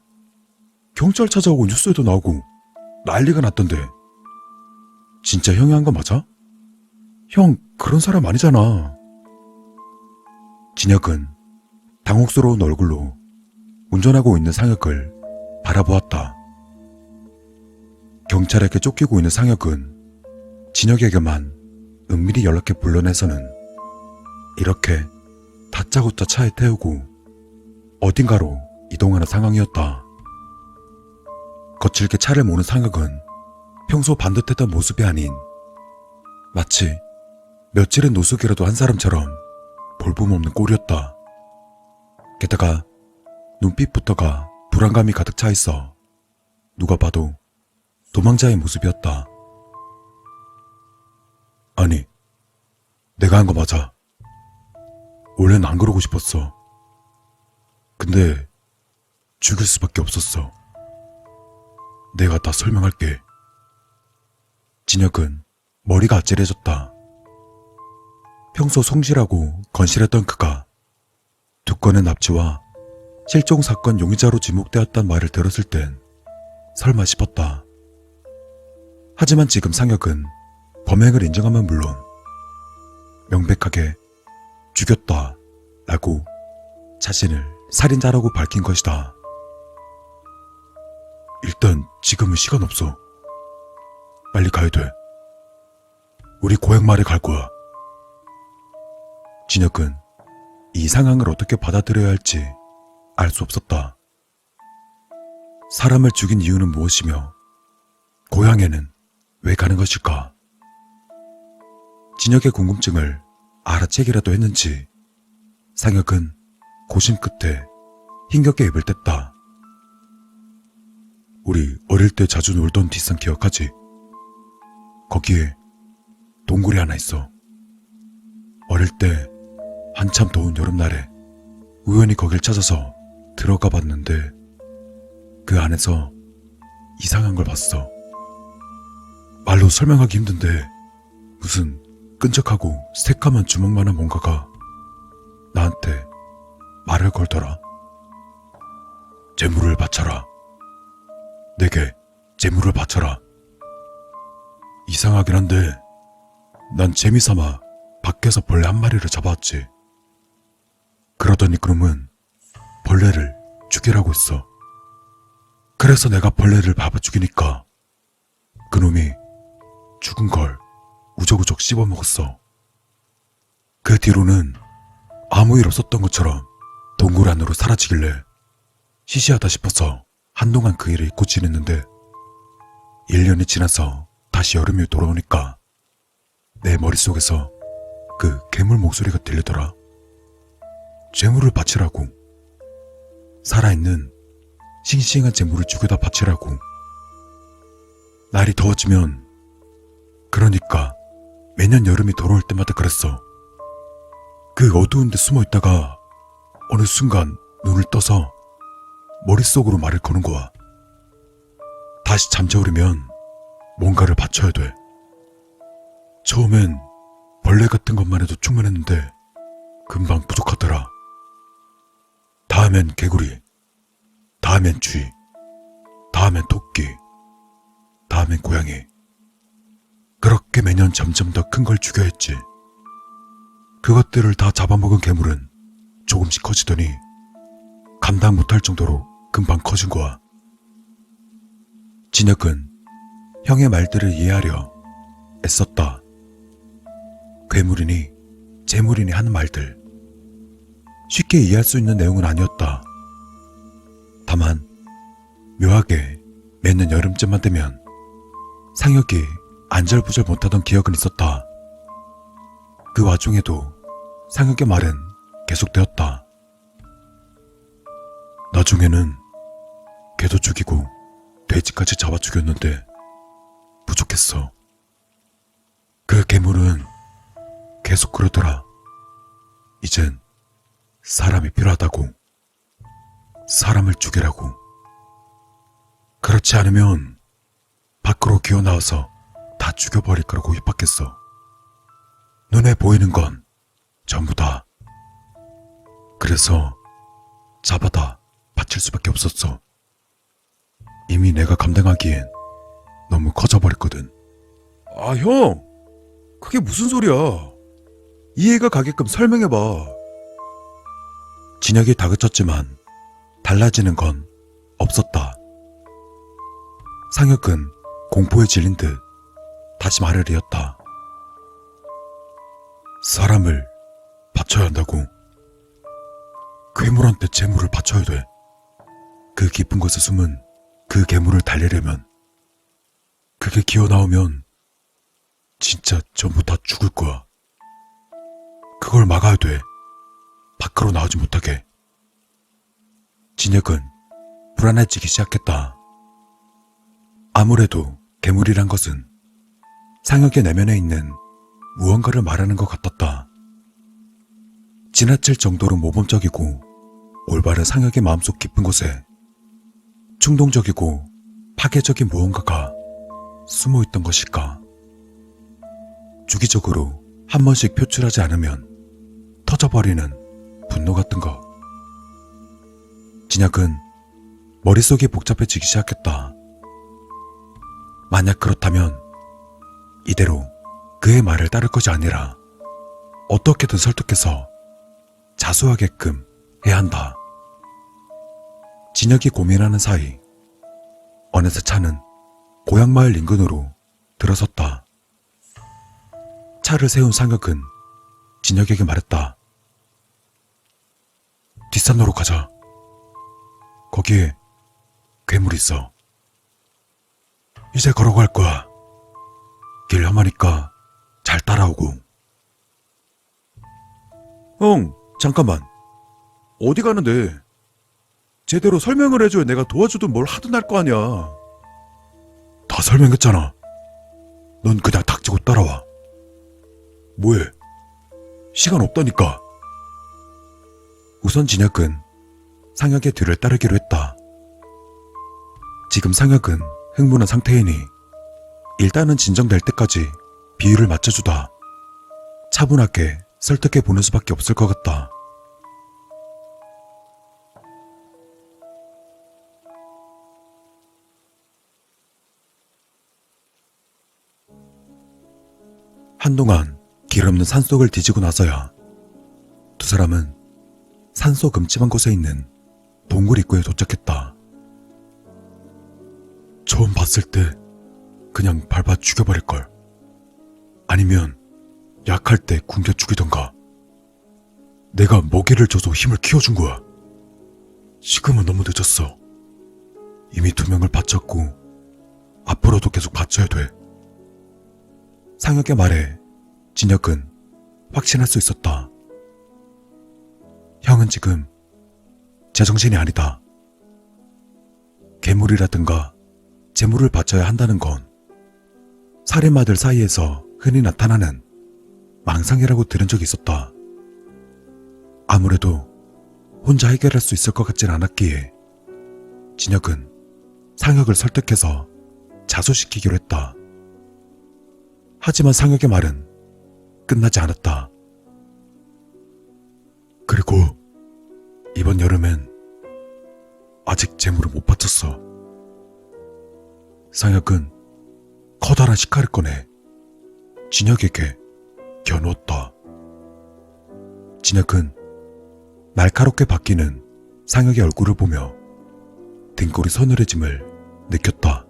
Speaker 2: 경찰 찾아오고 뉴스에도 나오고 난리가 났던데. 진짜 형이 한 거 맞아? 형 그런 사람 아니잖아. 진혁은 당혹스러운 얼굴로 운전하고 있는 상혁을 바라보았다. 경찰에게 쫓기고 있는 상혁은 진혁에게만 은밀히 연락해 불러내서는 이렇게 다짜고짜 차에 태우고 어딘가로 이동하는 상황이었다. 거칠게 차를 모는 상혁은 평소 반듯했던 모습이 아닌 마치 며칠은 노숙이라도 한 사람처럼 볼품없는 꼴이었다. 게다가 눈빛부터가 불안감이 가득 차 있어 누가 봐도 도망자의 모습이었다. 아니, 내가 한 거 맞아. 원래는 안 그러고 싶었어. 근데 죽일 수밖에 없었어. 내가 다 설명할게. 진혁은 머리가 아찔해졌다. 평소 성실하고 건실했던 그가 두 건의 납치와 실종 사건 용의자로 지목되었단 말을 들었을 땐 설마 싶었다. 하지만 지금 상혁은 범행을 인정하면 물론 명백하게 죽였다 라고 자신을 살인자라고 밝힌 것이다. 일단 지금은 시간 없어. 빨리 가야 돼. 우리 고향 마을에 갈 거야. 진혁은 이 상황을 어떻게 받아들여야 할지 알 수 없었다. 사람을 죽인 이유는 무엇이며 고향에는 왜 가는 것일까? 진혁의 궁금증을 알아채기라도 했는지 상혁은 고심 끝에 힘겹게 입을 뗐다. 우리 어릴 때 자주 놀던 뒷산 기억하지? 거기에 동굴이 하나 있어. 어릴 때 한참 더운 여름날에 우연히 거길 찾아서 들어가 봤는데 그 안에서 이상한 걸 봤어. 말로 설명하기 힘든데 무슨 끈적하고 새까만 주먹만한 뭔가가 나한테 말을 걸더라. 재물을 바쳐라. 내게 재물을 바쳐라. 이상하긴 한데 난 재미삼아 밖에서 벌레 한 마리를 잡아왔지. 그러더니 그놈은 벌레를 죽이라고 했어. 그래서 내가 벌레를 밥아 죽이니까 그놈이 죽은 걸 우적우적 씹어먹었어. 그 뒤로는 아무 일 없었던 것처럼 동굴 안으로 사라지길래 시시하다 싶어서 한동안 그 일을 잊고 지냈는데 1년이 지나서 다시 여름이 돌아오니까 내 머릿속에서 그 괴물 목소리가 들리더라. 재물을 바치라고. 살아있는 싱싱한 재물을 죽여다 바치라고. 날이 더워지면 그러니까 매년 여름이 돌아올 때마다 그랬어. 그 어두운 데 숨어 있다가 어느 순간 눈을 떠서 머릿속으로 말을 거는 거야. 다시 잠자오려면 뭔가를 바쳐야 돼. 처음엔 벌레 같은 것만 해도 충분했는데 금방 부족하더라. 다음엔 개구리, 다음엔 쥐, 다음엔 토끼, 다음엔 고양이. 그렇게 매년 점점 더 큰 걸 죽여야 했지.
Speaker 1: 그것들을 다 잡아먹은 괴물은 조금씩 커지더니 감당 못할 정도로 금방 커진 거야. 진혁은 형의 말들을 이해하려 애썼다. 괴물이니 재물이니 하는 말들. 쉽게 이해할 수 있는 내용은 아니었다. 다만 묘하게 매년 여름쯤만 되면 상혁이 안절부절 못하던 기억은 있었다. 그 와중에도 상혁의 말은 계속되었다. 나중에는 개도 죽이고 돼지까지 잡아 죽였는데 부족했어. 그 괴물은 계속 그러더라. 이젠 사람이 필요하다고. 사람을 죽이라고. 그렇지 않으면 밖으로 기어나와서 다 죽여버릴 거라고 협박했어. 눈에 보이는 건 전부 다. 그래서 잡아다 바칠 수밖에 없었어. 이미 내가 감당하기엔 너무 커져버렸거든.
Speaker 2: 아, 형! 그게 무슨 소리야? 이해가 가게끔 설명해봐.
Speaker 1: 진혁이 다그쳤지만 달라지는 건 없었다. 상혁은 공포에 질린 듯 다시 말을 이었다. 사람을 바쳐야 한다고. 괴물한테 재물을 바쳐야 돼. 그 깊은 곳에 숨은 그 괴물을 달래려면, 그게 기어나오면 진짜 전부 다 죽을 거야. 그걸 막아야 돼. 밖으로 나오지 못하게. 진혁은 불안해지기 시작했다. 아무래도 괴물이란 것은 상혁의 내면에 있는 무언가를 말하는 것 같았다. 지나칠 정도로 모범적이고 올바른 상혁의 마음속 깊은 곳에 충동적이고 파괴적인 무언가가 숨어있던 것일까? 주기적으로 한 번씩 표출하지 않으면 터져버리는 분노 같은 거. 진혁은 머릿속이 복잡해지기 시작했다. 만약 그렇다면 이대로 그의 말을 따를 것이 아니라 어떻게든 설득해서 자수하게끔 해야 한다. 진혁이 고민하는 사이 어느새 차는 고향마을 인근으로 들어섰다. 차를 세운 상혁은 진혁에게 말했다. 뒷산으로 가자. 거기에 괴물 있어. 이제 걸어갈 거야. 길 험하니까 잘 따라오고.
Speaker 2: 형, 잠깐만. 어디 가는데? 제대로 설명을 해줘야 내가 도와주든 뭘 하든 할 거 아니야.
Speaker 1: 다 설명했잖아. 넌 그냥 닥치고 따라와. 뭐해? 시간 없다니까. 우선 진혁은 상혁의 뒤를 따르기로 했다. 지금 상혁은 흥분한 상태이니 일단은 진정될 때까지 비율을 맞춰주다 차분하게 설득해 보는 수밖에 없을 것 같다. 한동안 길 없는 산속을 뒤지고 나서야 두 사람은 산속 음침한 곳에 있는 동굴 입구에 도착했다. 처음 봤을 때 그냥 밟아 죽여버릴걸. 아니면 약할 때 굶겨 죽이던가. 내가 먹이를 줘서 힘을 키워준 거야. 지금은 너무 늦었어. 이미 2명을 바쳤고 앞으로도 계속 바쳐야 돼. 상혁의 말에 진혁은 확신할 수 있었다. 형은 지금 제정신이 아니다. 괴물이라든가 재물을 바쳐야 한다는 건 살인마들 사이에서 흔히 나타나는 망상이라고 들은 적이 있었다. 아무래도 혼자 해결할 수 있을 것 같진 않았기에 진혁은 상혁을 설득해서 자수시키기로 했다. 하지만 상혁의 말은 끝나지 않았다. 그리고 이번 여름엔 아직 재물을 못 바쳤어. 상혁은 커다란 식칼을 꺼내 진혁에게 겨누었다. 진혁은 날카롭게 바뀌는 상혁의 얼굴을 보며 등골이 서늘해짐을 느꼈다.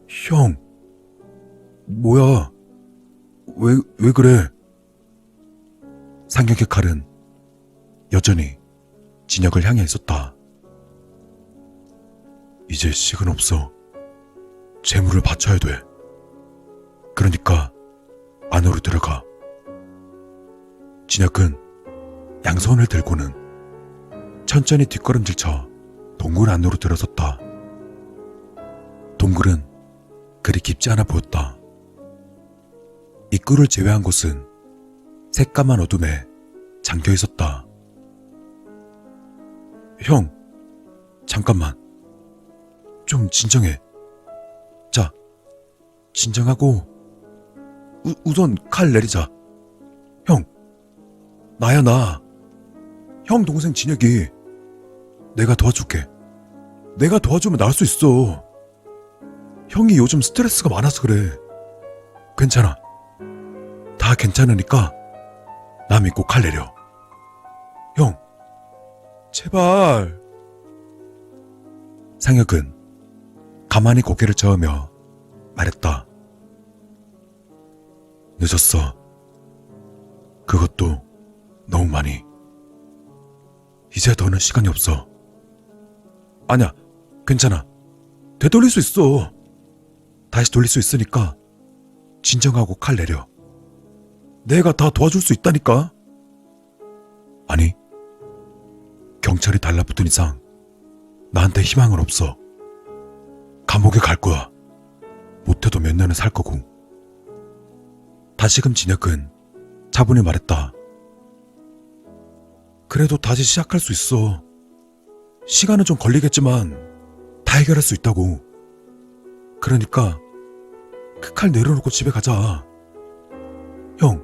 Speaker 1: 형, 뭐야? 왜 그래? 상혁의 칼은 여전히 진혁을 향해 있었다. 이제 시간 없어. 재물을 바쳐야 돼. 그러니까 안으로 들어가. 진혁은 양손을 들고는 천천히 뒷걸음질쳐 동굴 안으로 들어섰다. 동굴은 그리 깊지 않아 보였다. 입구를 제외한 곳은 새까만 어둠에 잠겨 있었다. 형, 잠깐만. 좀 진정해. 자, 진정하고 우선 칼 내리자. 형, 나야 나. 형 동생 진혁이. 내가 도와줄게. 내가 도와주면 나을 수 있어. 형이 요즘 스트레스가 많아서 그래. 괜찮아. 다 괜찮으니까 나 믿고 칼 내려. 형, 제발. 상혁은 가만히 고개를 저으며 말했다. 늦었어. 그것도 너무 많이. 이제 더는 시간이 없어. 아니야, 괜찮아. 되돌릴 수 있어. 다시 돌릴 수 있으니까 진정하고 칼 내려. 내가 다 도와줄 수 있다니까. 아니, 경찰이 달라붙은 이상 나한테 희망은 없어. 감옥에 갈 거야. 못해도 몇 년은 살 거고. 다시금 진혁은 차분히 말했다. 그래도 다시 시작할 수 있어. 시간은 좀 걸리겠지만 다 해결할 수 있다고. 그러니까 그 칼 내려놓고 집에 가자. 형,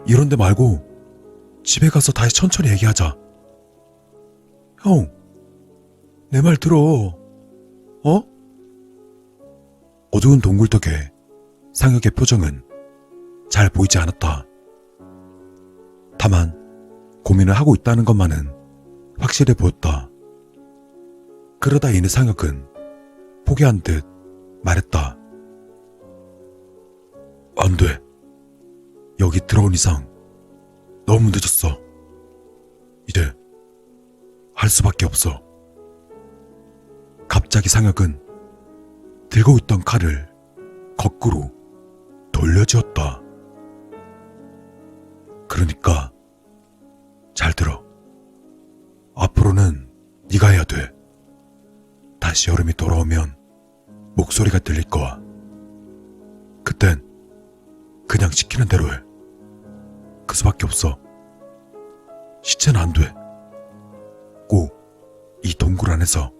Speaker 1: 이런 데 말고 집에 가서 다시 천천히 얘기하자. 형, 내 말 들어. 어? 어두운 동굴 덕에 상혁의 표정은 잘 보이지 않았다. 다만 고민을 하고 있다는 것만은 확실해 보였다. 그러다 이내 상혁은 포기한 듯 말했다. 안 돼. 여기 들어온 이상 너무 늦었어. 이제 할 수밖에 없어. 갑자기 상혁은 들고 있던 칼을 거꾸로 돌려쥐었다. 그러니까 잘 들어. 앞으로는 네가 해야 돼. 다시 여름이 돌아오면 목소리가 들릴 거야. 그땐 그냥 시키는 대로 해. 그 수밖에 없어. 시체는 안 돼. 꼭 이 동굴 안에서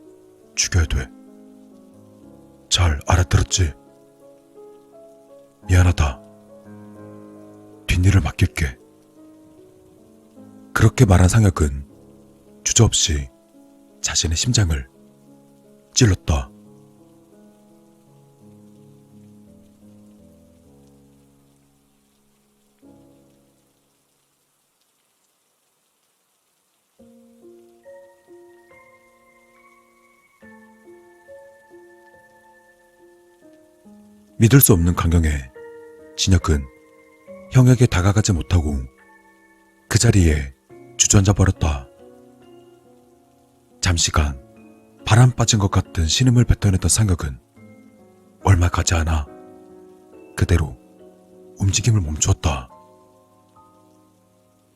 Speaker 1: 죽여야 돼. 잘 알아들었지? 미안하다. 뒷일을 맡길게. 그렇게 말한 상혁은 주저없이 자신의 심장을 찔렀다. 믿을 수 없는 광경에 진혁은 형에게 다가가지 못하고 그 자리에 주저앉아 버렸다. 잠시간 바람 빠진 것 같은 신음을 뱉어냈던 상혁은 얼마 가지 않아 그대로 움직임을 멈추었다.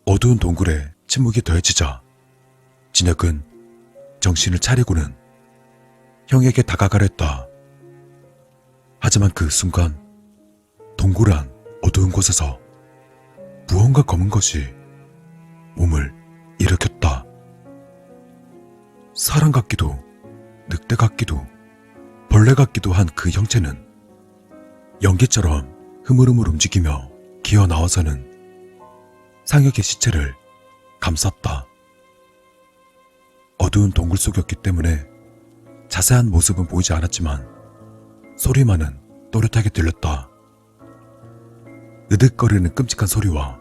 Speaker 1: 어두운 동굴에 침묵이 더해지자 진혁은 정신을 차리고는 형에게 다가가려 했다. 하지만 그 순간 동굴 안 어두운 곳에서 무언가 검은 것이 몸을 일으켰다. 사람 같기도 늑대 같기도 벌레 같기도 한 그 형체는 연기처럼 흐물흐물 움직이며 기어 나와서는 상혁의 시체를 감쌌다. 어두운 동굴 속이었기 때문에 자세한 모습은 보이지 않았지만 소리만은 또렷하게 들렸다. 으득거리는 끔찍한 소리와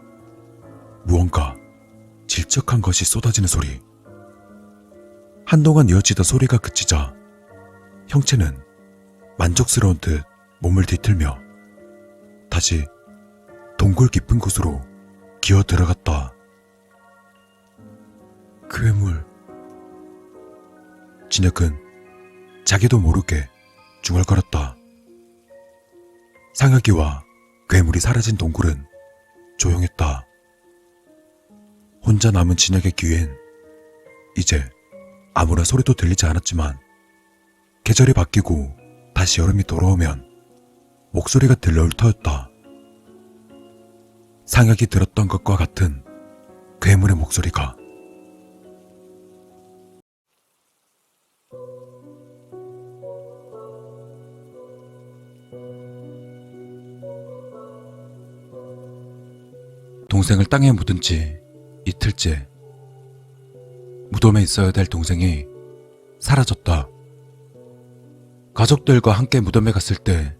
Speaker 1: 무언가 질척한 것이 쏟아지는 소리. 한동안 이어지던 소리가 그치자 형체는 만족스러운 듯 몸을 뒤틀며 다시 동굴 깊은 곳으로 기어 들어갔다. 괴물. 진혁은 자기도 모르게 중얼거렸다. 상혁이와 괴물이 사라진 동굴은 조용했다. 혼자 남은 진혁의 귀엔 이제 아무런 소리도 들리지 않았지만 계절이 바뀌고 다시 여름이 돌아오면 목소리가 들려올 터였다. 상혁이 들었던 것과 같은 괴물의 목소리가. 동생을 땅에 묻은 지 이틀째. 무덤에 있어야 될 동생이 사라졌다. 가족들과 함께 무덤에 갔을 때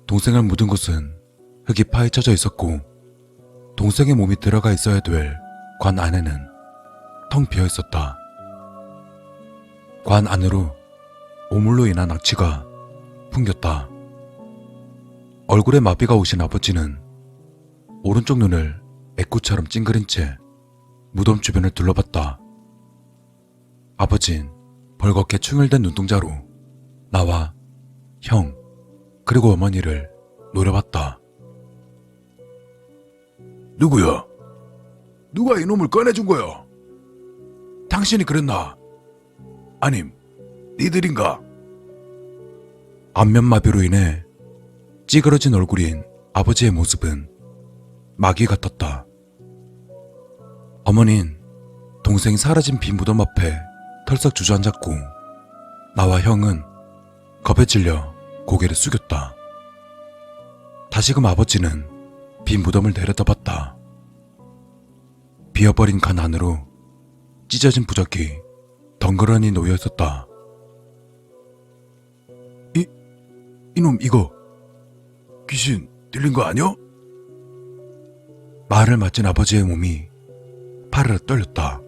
Speaker 1: 동생을 묻은 곳은 흙이 파헤쳐져 있었고 동생의 몸이 들어가 있어야 될 관 안에는 텅 비어 있었다. 관 안으로 오물로 인한 악취가 풍겼다. 얼굴에 마비가 오신 아버지는 오른쪽 눈을 애꾸처럼 찡그린 채 무덤 주변을 둘러봤다. 아버진 벌겋게 충혈된 눈동자로 나와 형 그리고 어머니를 노려봤다. 누구야? 누가 이놈을 꺼내준 거야? 당신이 그랬나? 아님 니들인가? 안면마비로 인해 찌그러진 얼굴인 아버지의 모습은 마귀 같았다. 어머닌 동생이 사라진 빈 무덤 앞에 털썩 주저앉았고 나와 형은 겁에 질려 고개를 숙였다. 다시금 아버지는 빈 무덤을 내려다봤다. 비어버린 간 안으로 찢어진 부적이 덩그러니 놓여 있었다. 이놈 이거 귀신 들린 거 아니야? 말을 맞은 아버지의 몸이 파르르 떨렸다.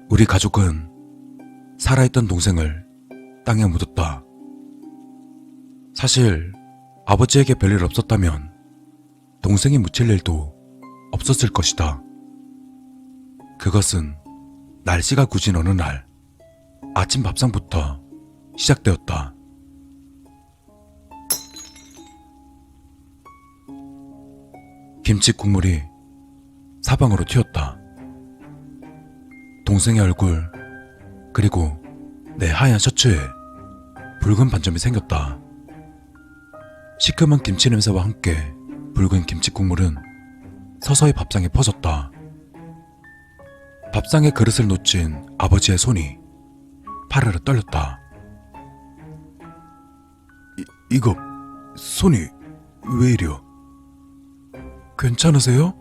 Speaker 1: 우리 가족은 살아있던 동생을 땅에 묻었다. 사실 아버지에게 별일 없었다면 동생이 묻힐 일도 없었을 것이다. 그것은 날씨가 굳은 어느 날 아침 밥상부터 시작되었다. 김치 국물이 사방으로 튀었다. 동생의 얼굴 그리고 내 하얀 셔츠에 붉은 반점이 생겼다. 시큼한 김치 냄새와 함께 붉은 김치 국물은 서서히 밥상에 퍼졌다. 밥상에 그릇을 놓친 아버지의 손이 파르르 떨렸다. 이거 손이 왜 이려? 괜찮으세요?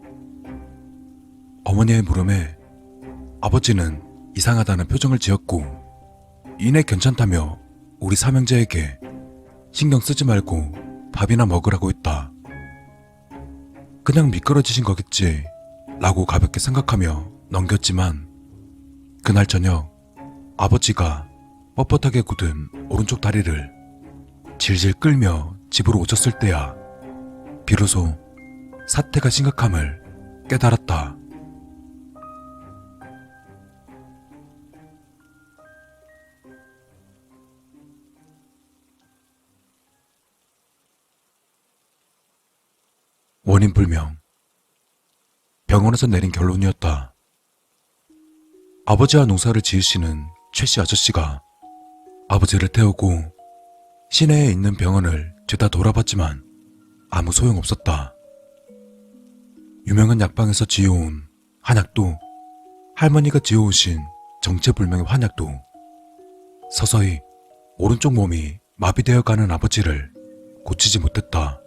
Speaker 1: 어머니의 물음에 아버지는 이상하다는 표정을 지었고 이내 괜찮다며 우리 삼형제에게 신경 쓰지 말고 밥이나 먹으라고 했다. 그냥 미끄러지신 거겠지 라고 가볍게 생각하며 넘겼지만 그날 저녁 아버지가 뻣뻣하게 굳은 오른쪽 다리를 질질 끌며 집으로 오셨을 때야 비로소 사태가 심각함을 깨달았다. 원인 불명. 병원에서 내린 결론이었다. 아버지와 농사를 지으시는 최씨 아저씨가 아버지를 태우고 시내에 있는 병원을 죄다 돌아봤지만 아무 소용없었다. 유명한 약방에서 지어온 한약도 할머니가 지어오신 정체불명의 환약도 서서히 오른쪽 몸이 마비되어 가는 아버지를 고치지 못했다.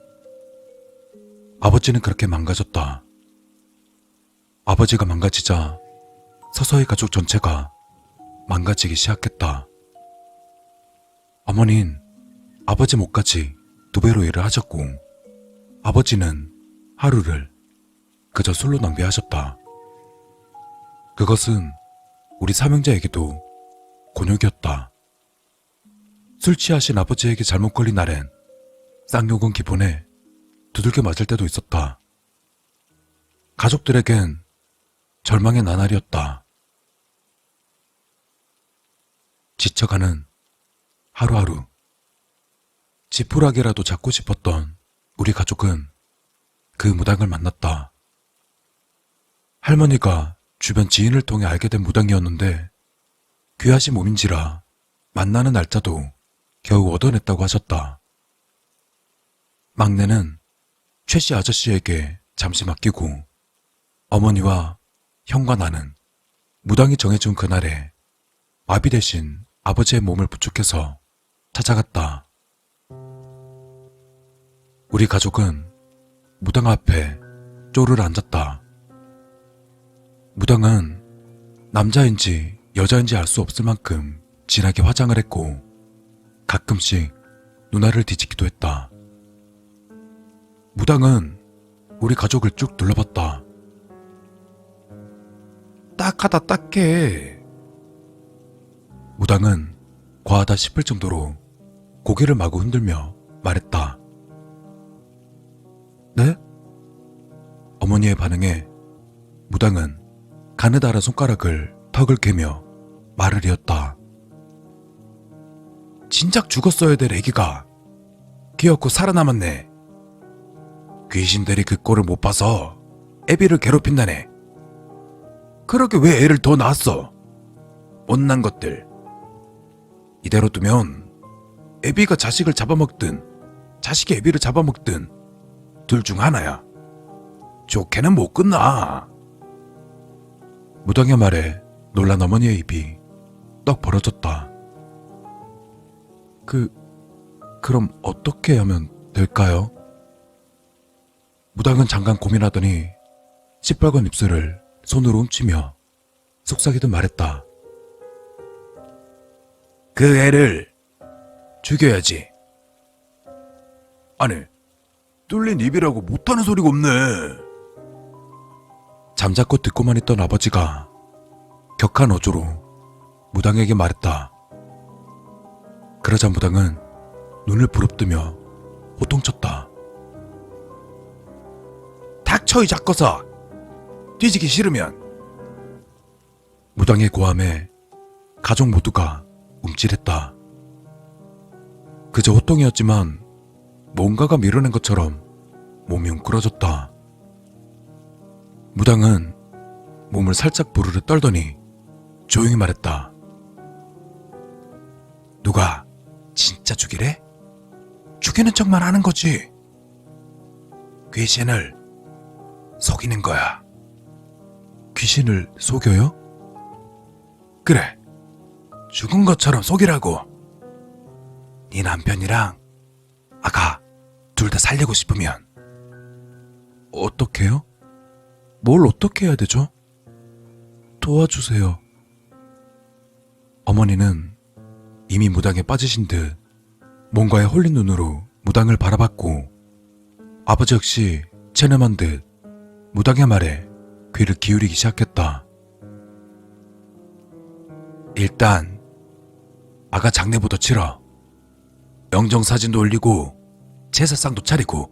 Speaker 1: 아버지는 그렇게 망가졌다. 아버지가 망가지자 서서히 가족 전체가 망가지기 시작했다. 어머니는 아버지 몫까지 2배로 일을 하셨고 아버지는 하루를 그저 술로 낭비하셨다. 그것은 우리 삼형제에게도 곤욕이었다. 술 취하신 아버지에게 잘못 걸린 날엔 쌍욕은 기본에 두들겨 맞을 때도 있었다. 가족들에겐 절망의 나날이었다. 지쳐가는 하루하루. 지푸라기라도 잡고 싶었던 우리 가족은 그 무당을 만났다. 할머니가 주변 지인을 통해 알게 된 무당이었는데 귀하신 몸인지라 만나는 날짜도 겨우 얻어냈다고 하셨다. 막내는 최씨 아저씨에게 잠시 맡기고 어머니와 형과 나는 무당이 정해준 그날에 마비 대신 아버지의 몸을 부축해서 찾아갔다. 우리 가족은 무당 앞에 쪼르르 앉았다. 무당은 남자인지 여자인지 알 수 없을 만큼 진하게 화장을 했고 가끔씩 누나를 뒤집기도 했다. 무당은 우리 가족을 쭉 둘러봤다. 딱하다 딱해. 무당은 과하다 싶을 정도로 고개를 마구 흔들며 말했다. 네? 어머니의 반응에 무당은 가느다란 손가락을 턱을 개며 말을 이었다. 진작 죽었어야 될 애기가 기어코 살아남았네. 귀신들이 그 꼴을 못 봐서 애비를 괴롭힌다네. 그러게 왜 애를 더 낳았어? 못난 것들. 이대로 두면 애비가 자식을 잡아먹든 자식이 애비를 잡아먹든 둘 중 하나야. 좋게는 못 끝나. 무당의 말에 놀란 어머니의 입이 떡 벌어졌다. 그럼 어떻게 하면 될까요? 무당은 잠깐 고민하더니 시뻘건 입술을 손으로 훔치며 속삭이듯 말했다. 그 애를 죽여야지. 아니, 뚫린 입이라고 못하는 소리가 없네. 잠자코 듣고만 있던 아버지가 격한 어조로 무당에게 말했다. 그러자 무당은 눈을 부릅뜨며 호통쳤다. 닥쳐 이 작거사. 뒤지기 싫으면. 무당의 고함에 가족 모두가 움찔했다. 그저 호통이었지만 뭔가가 밀어낸 것처럼 몸이 웅크러졌다. 무당은 몸을 살짝 부르르 떨더니 조용히 말했다. 누가 진짜 죽이래? 죽이는 척만 하는 거지. 귀신을 속이는 거야. 귀신을 속여요? 그래. 죽은 것처럼 속이라고. 네 남편이랑 아가 둘 다 살리고 싶으면. 어떻게요? 뭘 어떻게 해야 되죠? 도와주세요. 어머니는 이미 무당에 빠지신 듯 뭔가에 홀린 눈으로 무당을 바라봤고 아버지 역시 체념한 듯 무당의 말에 귀를 기울이기 시작했다. 일단 아가 장례부터 치러. 영정사진도 올리고 제사상도 차리고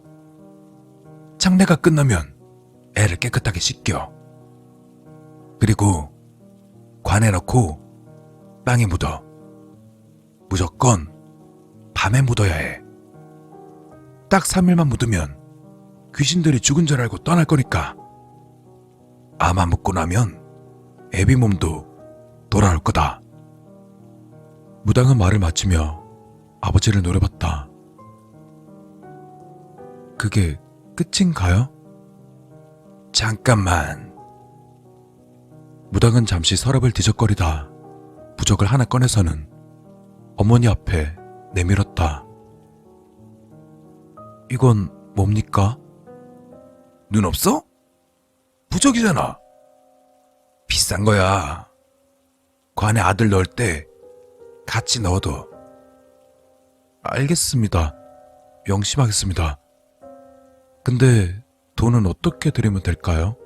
Speaker 1: 장례가 끝나면 애를 깨끗하게 씻겨. 그리고 관에 넣고 땅에 묻어. 무조건 밤에 묻어야 해. 딱 3일만 묻으면 귀신들이 죽은 줄 알고 떠날 거니까. 아마 묻고 나면 애비 몸도 돌아올 거다. 무당은 말을 마치며 아버지를 노려봤다. 그게 끝인가요? 잠깐만. 무당은 잠시 서랍을 뒤적거리다 부적을 하나 꺼내서는 어머니 앞에 내밀었다. 이건 뭡니까?
Speaker 2: 눈 없어? 부적이잖아. 비싼 거야. 관에 아들 넣을 때 같이 넣어둬.
Speaker 1: 알겠습니다. 명심하겠습니다. 근데 돈은 어떻게 드리면 될까요?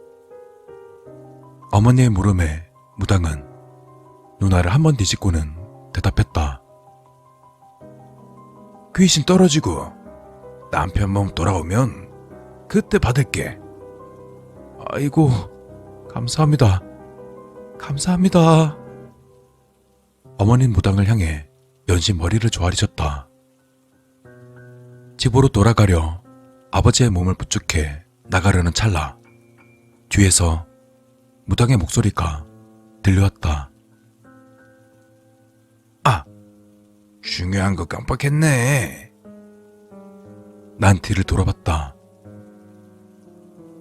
Speaker 1: 어머니의 물음에 무당은 누나를 한번 뒤집고는 대답했다.
Speaker 2: 귀신 떨어지고 남편 몸 돌아오면 그때 받을게.
Speaker 1: 아이고, 감사합니다. 감사합니다. 어머니는 무당을 향해 연신 머리를 조아리셨다. 집으로 돌아가려 아버지의 몸을 부축해 나가려는 찰나 뒤에서 무당의 목소리가 들려왔다.
Speaker 2: 아, 중요한 거 깜빡했네.
Speaker 1: 난 뒤를 돌아봤다.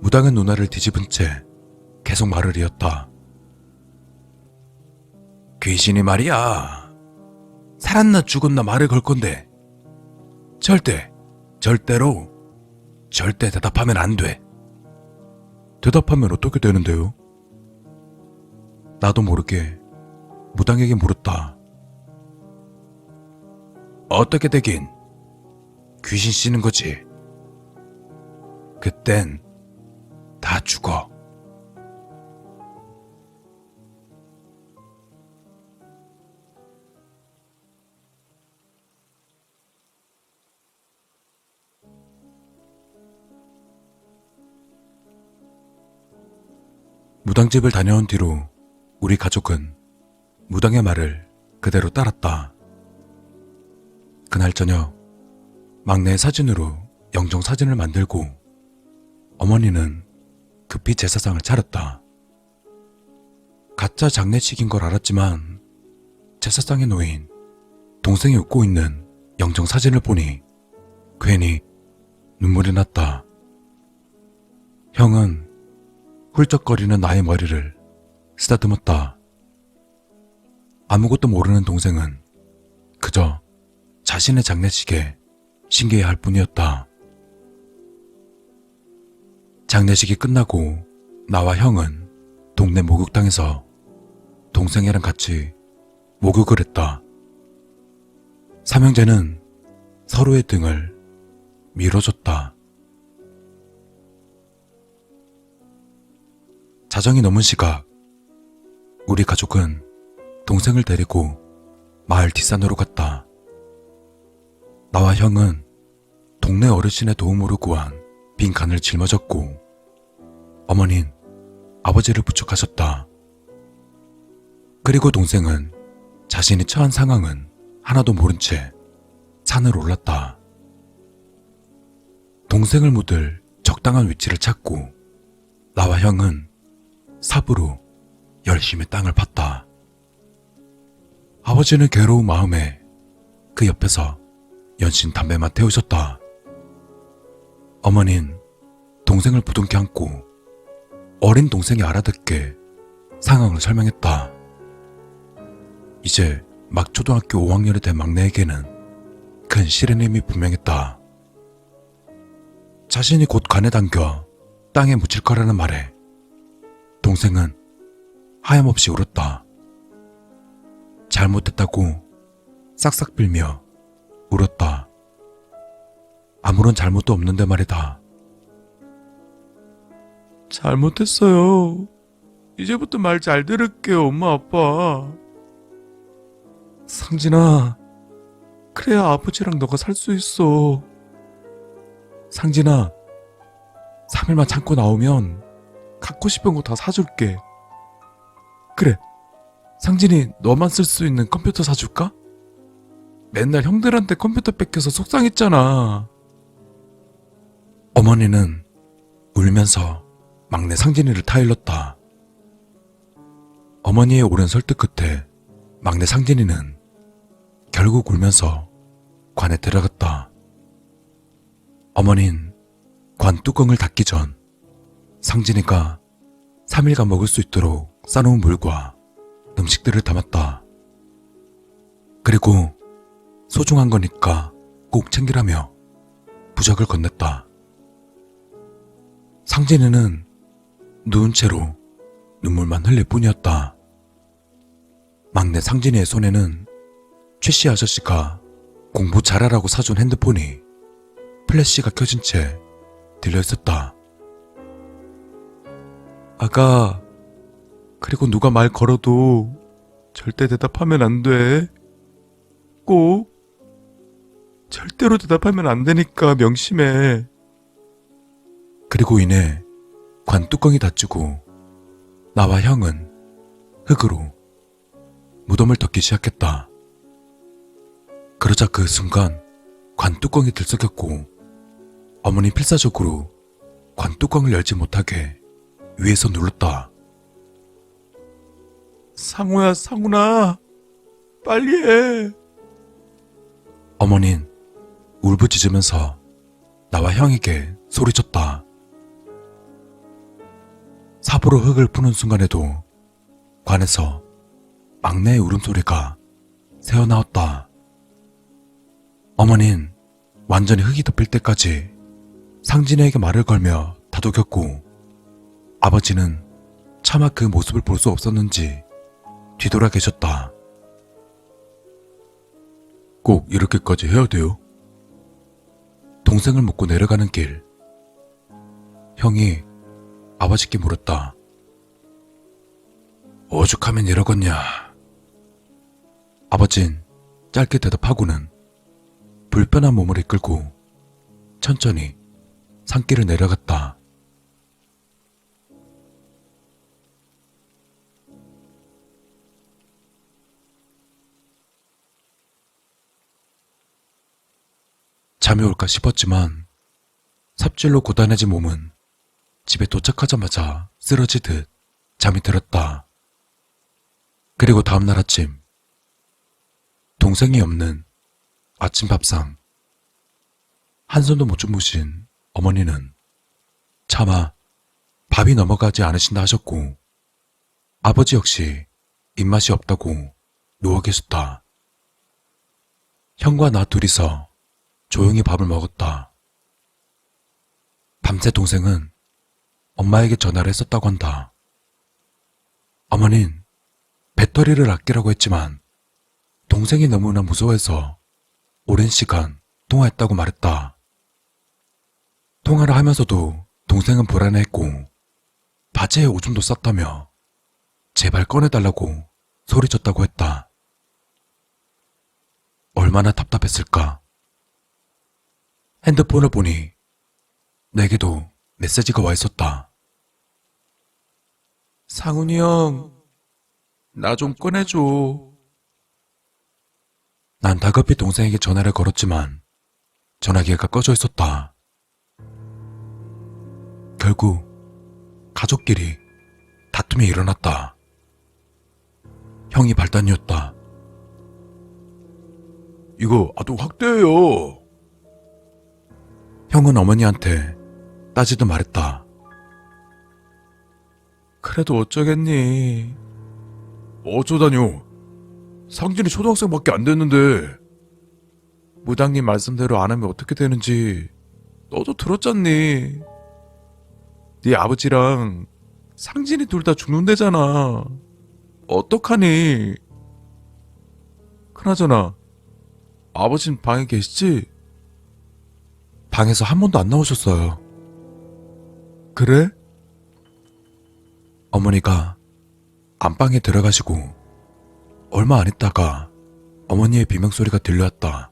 Speaker 1: 무당은 누나를 뒤집은 채 계속 말을 이었다.
Speaker 2: 귀신이 말이야. 살았나 죽었나 말을 걸 건데 절대로 절대 대답하면 안 돼.
Speaker 1: 대답하면 어떻게 되는데요? 나도 모르게 무당에게 물었다.
Speaker 2: 어떻게 되긴 귀신 씌는 거지. 그땐 다 죽어.
Speaker 1: 무당집을 다녀온 뒤로 우리 가족은 무당의 말을 그대로 따랐다. 그날 저녁 막내의 사진으로 영정 사진을 만들고 어머니는 급히 제사상을 차렸다. 가짜 장례식인 걸 알았지만 제사상에 놓인 동생이 웃고 있는 영정 사진을 보니 괜히 눈물이 났다. 형은 훌쩍거리는 나의 머리를 쓰다듬었다. 아무것도 모르는 동생은 그저 자신의 장례식에 신기해할 뿐이었다. 장례식이 끝나고 나와 형은 동네 목욕탕에서 동생이랑 같이 목욕을 했다. 삼형제는 서로의 등을 밀어줬다. 자정이 넘은 시각, 우리 가족은 동생을 데리고 마을 뒷산으로 갔다. 나와 형은 동네 어르신의 도움으로 구한 빈 간을 짊어졌고 어머닌 아버지를 부축하셨다. 그리고 동생은 자신이 처한 상황은 하나도 모른 채 산을 올랐다. 동생을 묻을 적당한 위치를 찾고 나와 형은 삽으로 열심히 땅을 팠다. 아버지는 괴로운 마음에 그 옆에서 연신 담배만 태우셨다. 어머닌 동생을 부둥켜 안고 어린 동생이 알아듣게 상황을 설명했다. 이제 막 초등학교 5학년이 된 막내에게는 큰 시련임이 분명했다. 자신이 곧 간에 담겨 땅에 묻힐 거라는 말에 동생은 하염없이 울었다. 잘못했다고 싹싹 빌며 울었다. 아무런 잘못도 없는데 말이다.
Speaker 2: 잘못했어요. 이제부터 말 잘 들을게요, 엄마, 아빠.
Speaker 1: 상진아, 그래야 아버지랑 너가 살 수 있어. 상진아, 3일만 참고 나오면 갖고 싶은 거 다 사줄게. 그래, 상진이 너만 쓸 수 있는 컴퓨터 사줄까? 맨날 형들한테 컴퓨터 뺏겨서 속상했잖아. 어머니는 울면서 막내 상진이를 타일렀다. 어머니의 오랜 설득 끝에 막내 상진이는 결국 울면서 관에 들어갔다. 어머닌 관 뚜껑을 닫기 전 상진이가 3일간 먹을 수 있도록 싸놓은 물과 음식들을 담았다. 그리고 소중한 거니까 꼭 챙기라며 부적을 건넸다. 상진이는 누운 채로 눈물만 흘릴 뿐이었다. 막내 상진이의 손에는 최씨 아저씨가 공부 잘하라고 사준 핸드폰이 플래시가 켜진 채 들려있었다. 아가, 그리고 누가 말 걸어도 절대 대답하면 안 돼. 꼭. 절대로 대답하면 안 되니까 명심해. 그리고 이내 관 뚜껑이 닫히고 나와 형은 흙으로 무덤을 덮기 시작했다. 그러자 그 순간 관 뚜껑이 들썩였고 어머니 필사적으로 관 뚜껑을 열지 못하게 위에서 눌렀다. 상우야, 상훈아, 빨리 해. 어머닌 울부짖으면서 나와 형에게 소리쳤다. 삽으로 흙을 푸는 순간에도 관에서 막내의 울음소리가 새어나왔다. 어머닌 완전히 흙이 덮일 때까지 상진이에게 말을 걸며 다독였고 아버지는 차마 그 모습을 볼 수 없었는지 뒤돌아 계셨다. 꼭 이렇게까지 해야 돼요? 동생을 묻고 내려가는 길, 형이 아버지께 물었다. 오죽하면 이러겠냐. 아버진 짧게 대답하고는 불편한 몸을 이끌고 천천히 산길을 내려갔다. 잠이 올까 싶었지만 삽질로 고단해진 몸은 집에 도착하자마자 쓰러지듯 잠이 들었다. 그리고 다음날 아침, 동생이 없는 아침 밥상. 한숨도 못 주무신 어머니는 차마 밥이 넘어가지 않으신다 하셨고 아버지 역시 입맛이 없다고 누워 계셨다. 형과 나 둘이서 조용히 밥을 먹었다. 밤새 동생은 엄마에게 전화를 했었다고 한다. 어머닌 배터리를 아끼라고 했지만 동생이 너무나 무서워해서 오랜 시간 통화했다고 말했다. 통화를 하면서도 동생은 불안해했고 바지에 오줌도 쌌다며 제발 꺼내달라고 소리쳤다고 했다. 얼마나 답답했을까. 핸드폰을 보니 내게도 메시지가 와 있었다. 상훈이 형, 나 좀 꺼내줘. 난 다급히 동생에게 전화를 걸었지만 전화기가 꺼져 있었다. 결국 가족끼리 다툼이 일어났다. 형이 발단이었다.
Speaker 2: 이거 아동 학대예요.
Speaker 1: 형은 어머니한테 따지듯 말했다.
Speaker 2: 그래도 어쩌겠니. 어쩌다뇨. 상진이 초등학생밖에 안 됐는데. 무당님 말씀대로 안 하면 어떻게 되는지 너도 들었잖니. 네 아버지랑 상진이 둘 다 죽는다잖아. 어떡하니. 그나저나 아버진 방에 계시지?
Speaker 1: 방에서 한 번도 안 나오셨어요.
Speaker 2: 그래?
Speaker 1: 어머니가 안방에 들어가시고 얼마 안 있다가 어머니의 비명소리가 들려왔다.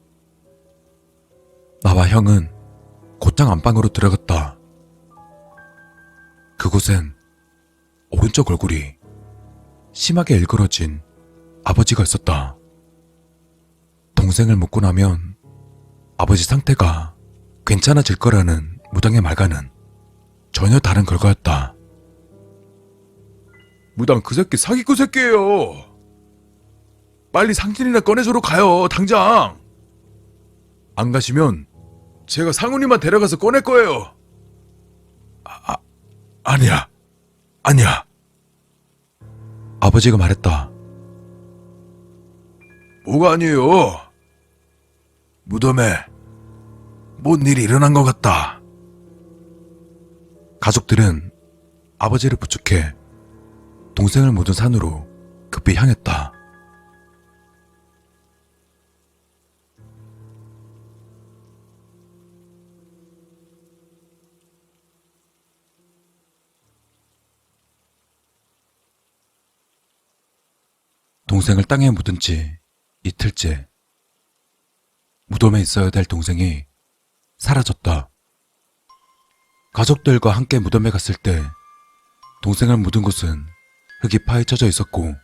Speaker 1: 나와 형은 곧장 안방으로 들어갔다. 그곳엔 오른쪽 얼굴이 심하게 일그러진 아버지가 있었다. 동생을 묻고 나면 아버지 상태가 괜찮아질 거라는 무당의 말과는 전혀 다른 결과였다.
Speaker 2: 무당 그 새끼 사기꾼 새끼예요. 빨리 상진이나 꺼내주러 가요, 당장. 안 가시면 제가 상훈이만 데려가서 꺼낼 거예요. 아니야.
Speaker 1: 아버지가 말했다.
Speaker 2: 뭐가 아니에요. 무덤에 뭔 일이 일어난 것 같다.
Speaker 1: 가족들은 아버지를 부축해 동생을 묻은 산으로 급히 향했다. 동생을 땅에 묻은 지 이틀째. 무덤에 있어야 될 동생이 사라졌다. 가족들과 함께 무덤에 갔을 때 동생을 묻은 곳은 흙이 파헤쳐져 있었고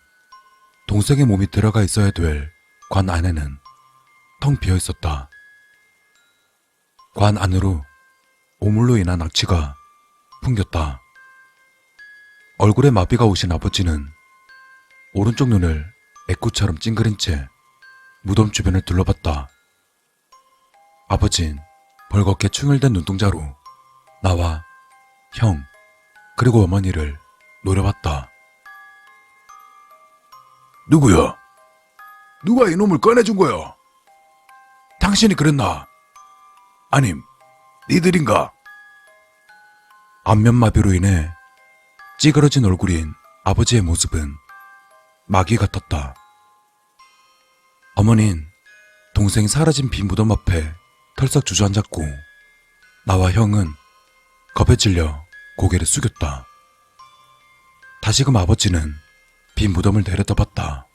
Speaker 1: 동생의 몸이 들어가 있어야 될 관 안에는 텅 비어 있었다. 관 안으로 오물로 인한 악취가 풍겼다. 얼굴에 마비가 오신 아버지는 오른쪽 눈을 애꾸처럼 찡그린 채 무덤 주변을 둘러봤다. 아버진 벌겋게 충혈된 눈동자로 나와 형 그리고 어머니를 노려봤다.
Speaker 2: 누구야? 누가 이놈을 꺼내준 거야?
Speaker 1: 당신이 그랬나?
Speaker 2: 아님, 니들인가?
Speaker 1: 안면마비로 인해 찌그러진 얼굴인 아버지의 모습은 마귀 같았다. 어머닌 동생이 사라진 빈 무덤 앞에 털썩 주저앉았고 나와 형은 겁에 질려 고개를 숙였다. 다시금 아버지는 빈 무덤을 내려다봤다.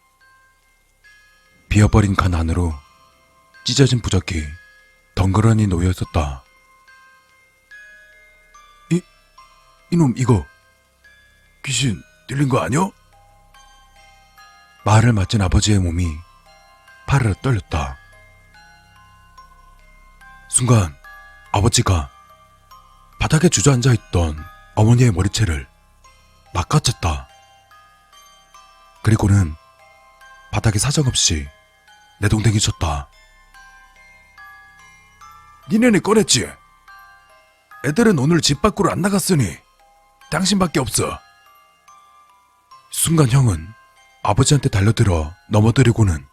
Speaker 1: 비어버린 간 안으로 찢어진 부적이 덩그러니 놓여 있었다.
Speaker 2: 이놈 이거 귀신 들린 거 아니야?
Speaker 1: 말을 맞은 아버지의 몸이 파르르 떨렸다. 순간 아버지가 바닥에 주저앉아 있던 어머니의 머리채를 낚아챘다. 그리고는 바닥에 사정없이 내동댕이 쳤다.
Speaker 2: 니네는 꺼냈지? 애들은 오늘 집 밖으로 안 나갔으니 당신밖에 없어.
Speaker 1: 순간 형은 아버지한테 달려들어 넘어뜨리고는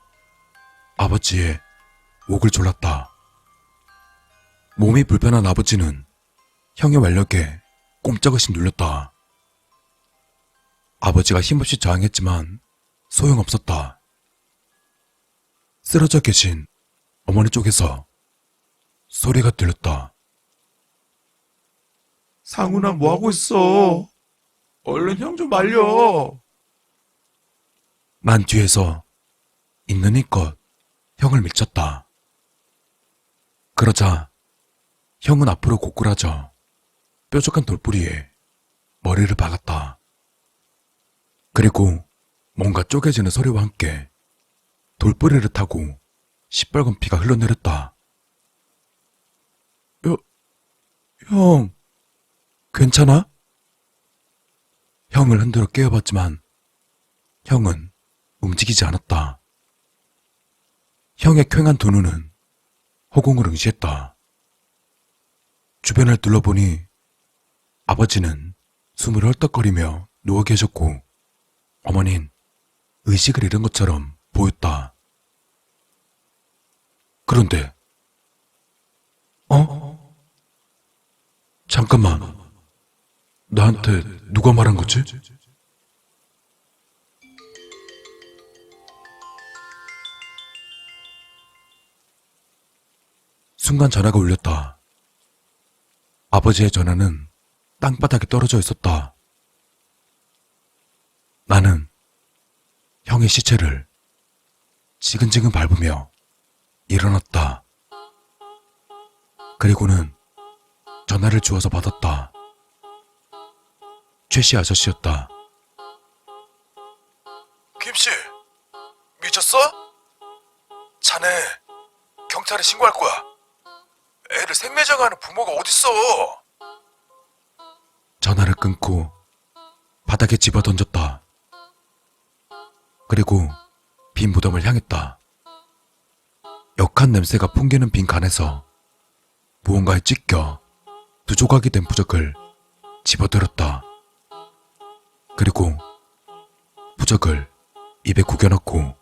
Speaker 1: 아버지의 목을 졸랐다. 몸이 불편한 아버지는 형의 완력에 꼼짝없이 눌렸다. 아버지가 힘없이 저항했지만 소용없었다. 쓰러져 계신 어머니 쪽에서 소리가 들렸다.
Speaker 2: 상훈아 뭐하고 있어? 얼른 형 좀 말려.
Speaker 1: 난 뒤에서 있는 힘껏 형을 밀쳤다. 그러자 형은 앞으로 고꾸라져 뾰족한 돌부리에 머리를 박았다. 그리고 뭔가 쪼개지는 소리와 함께 돌부리를 타고 시뻘건 피가 흘러내렸다. 형, 괜찮아? 형을 흔들어 깨워봤지만 형은 움직이지 않았다. 형의 퀭한 두 눈은 허공을 응시했다. 주변을 둘러보니 아버지는 숨을 헐떡거리며 누워 계셨고 어머닌 의식을 잃은 것처럼 보였다. 그런데 잠깐만, 나한테 누가 말한 거지? 순간 전화가 울렸다. 아버지의 전화는 땅바닥에 떨어져 있었다. 나는 형의 시체를 지근지근 밟으며 일어났다. 그리고는 전화를 주워서 받았다. 최씨 아저씨였다.
Speaker 2: 김씨, 미쳤어? 자네 경찰에 신고할 거야. 애를 생매장하는 부모가 어딨어?
Speaker 1: 전화를 끊고 바닥에 집어던졌다. 그리고 빈 무덤을 향했다. 역한 냄새가 풍기는 빈 간에서 무언가에 찢겨 두 조각이 된 부적을 집어들었다. 그리고 부적을 입에 구겨넣고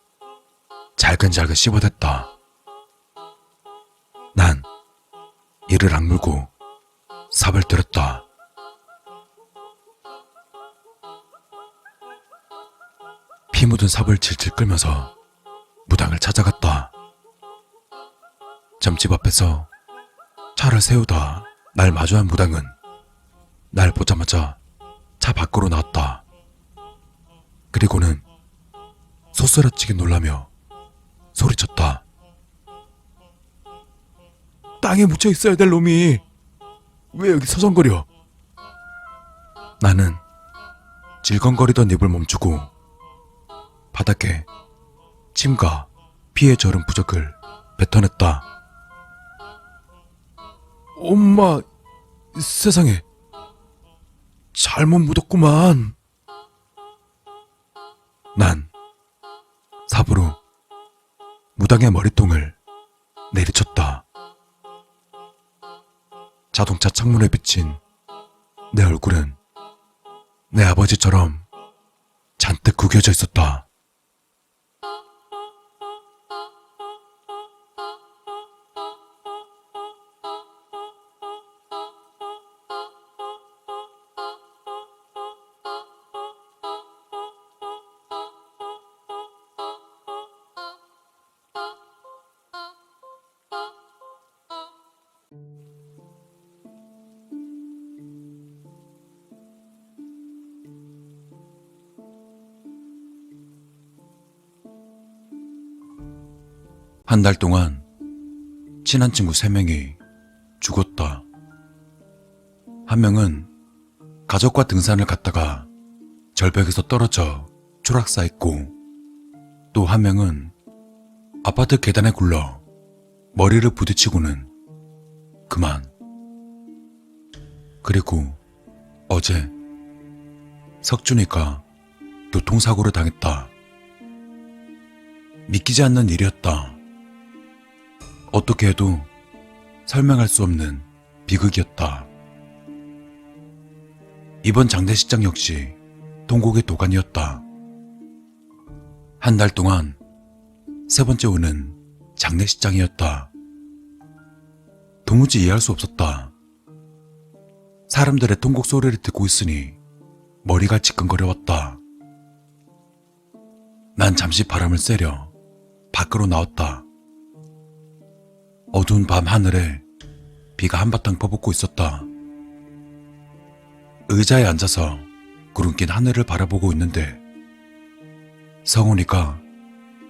Speaker 1: 잘근잘근 씹어댔다. 그를 악물고 삽을 들었다. 피 묻은 삽을 질질 끌면서 무당을 찾아갔다. 점집 앞에서 차를 세우다 날 마주한 무당은 날 보자마자 차 밖으로 나왔다. 그리고는 소스라치게 놀라며 소리쳤다.
Speaker 2: 땅에 묻혀 있어야 될 놈이 왜 여기 서성거려?
Speaker 1: 나는 질겅거리던 입을 멈추고 바닥에 침과 피에 절은 부적을 뱉어냈다.
Speaker 2: 엄마, 세상에. 잘못 묻었구만.
Speaker 1: 난 삽으로 무당의 머리통을 내리쳤다. 자동차 창문에 비친 내 얼굴은 내 아버지처럼 잔뜩 구겨져 있었다. 한 달 동안 친한 친구 3명이 죽었다. 한 명은 가족과 등산을 갔다가 절벽에서 떨어져 추락사했고, 또 한 명은 아파트 계단에 굴러 머리를 부딪히고는 그만. 그리고 어제 석준이가 교통사고를 당했다. 믿기지 않는 일이었다. 어떻게 해도 설명할 수 없는 비극이었다. 이번 장례식장 역시 통곡의 도가니였다. 한 달 동안 3번째 오는 장례식장이었다. 도무지 이해할 수 없었다. 사람들의 통곡 소리를 듣고 있으니 머리가 지끈거려왔다. 난 잠시 바람을 쐬려 밖으로 나왔다. 어두운 밤 하늘에 비가 한바탕 퍼붓고 있었다. 의자에 앉아서 구름 낀 하늘을 바라보고 있는데 성훈이가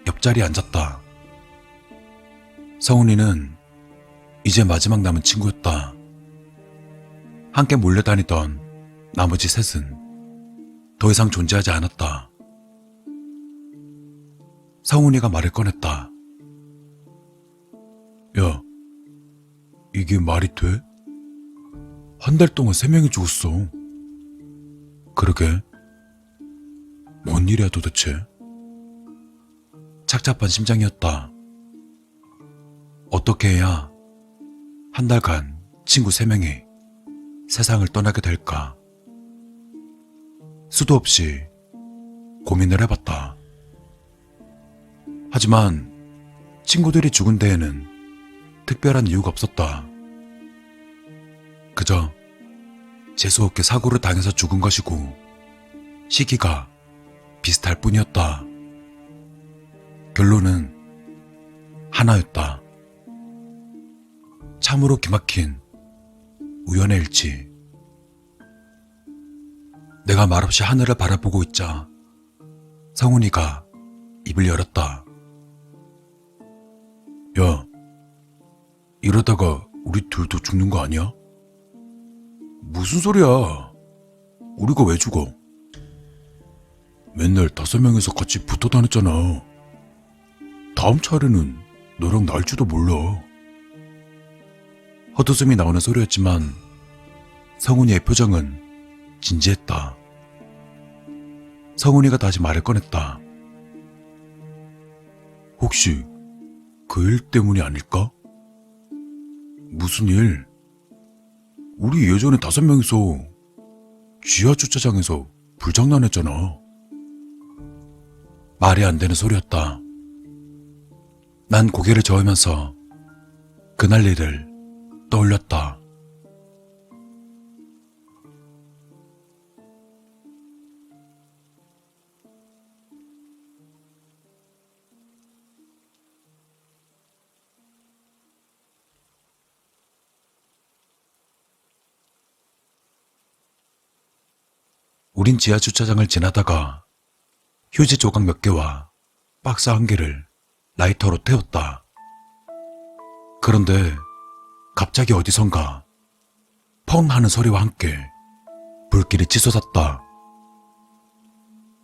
Speaker 1: 옆자리에 앉았다. 성훈이는 이제 마지막 남은 친구였다. 함께 몰려다니던 나머지 셋은 더 이상 존재하지 않았다. 성훈이가 말을 꺼냈다. 야, 이게 말이 돼? 한 달 동안 3명이 죽었어. 그러게. 뭔 일이야 도대체? 착잡한 심장이었다. 어떻게 해야 한 달간 친구 3명이 세상을 떠나게 될까? 수도 없이 고민을 해봤다. 하지만 친구들이 죽은 데에는 특별한 이유가 없었다. 그저 재수없게 사고를 당해서 죽은 것이고 시기가 비슷할 뿐이었다. 결론은 하나였다. 참으로 기막힌 우연의 일치. 내가 말없이 하늘을 바라보고 있자 성훈이가 입을 열었다. 야, 이러다가 우리 둘도 죽는 거 아니야? 무슨 소리야? 우리가 왜 죽어? 맨날 5명이서 같이 붙어 다녔잖아. 다음 차례는 너랑 날지도 몰라. 헛웃음이 나오는 소리였지만 성훈이의 표정은 진지했다. 성훈이가 다시 말을 꺼냈다. 혹시 그 일 때문이 아닐까? 무슨 일? 우리 예전에 5명이서 지하 주차장에서 불장난했잖아. 말이 안 되는 소리였다. 난 고개를 저으면서 그날 일을 떠올렸다. 우린 지하 주차장을 지나다가 휴지 조각 몇 개와 박스 한 개를 라이터로 태웠다. 그런데 갑자기 어디선가 펑 하는 소리와 함께 불길이 치솟았다.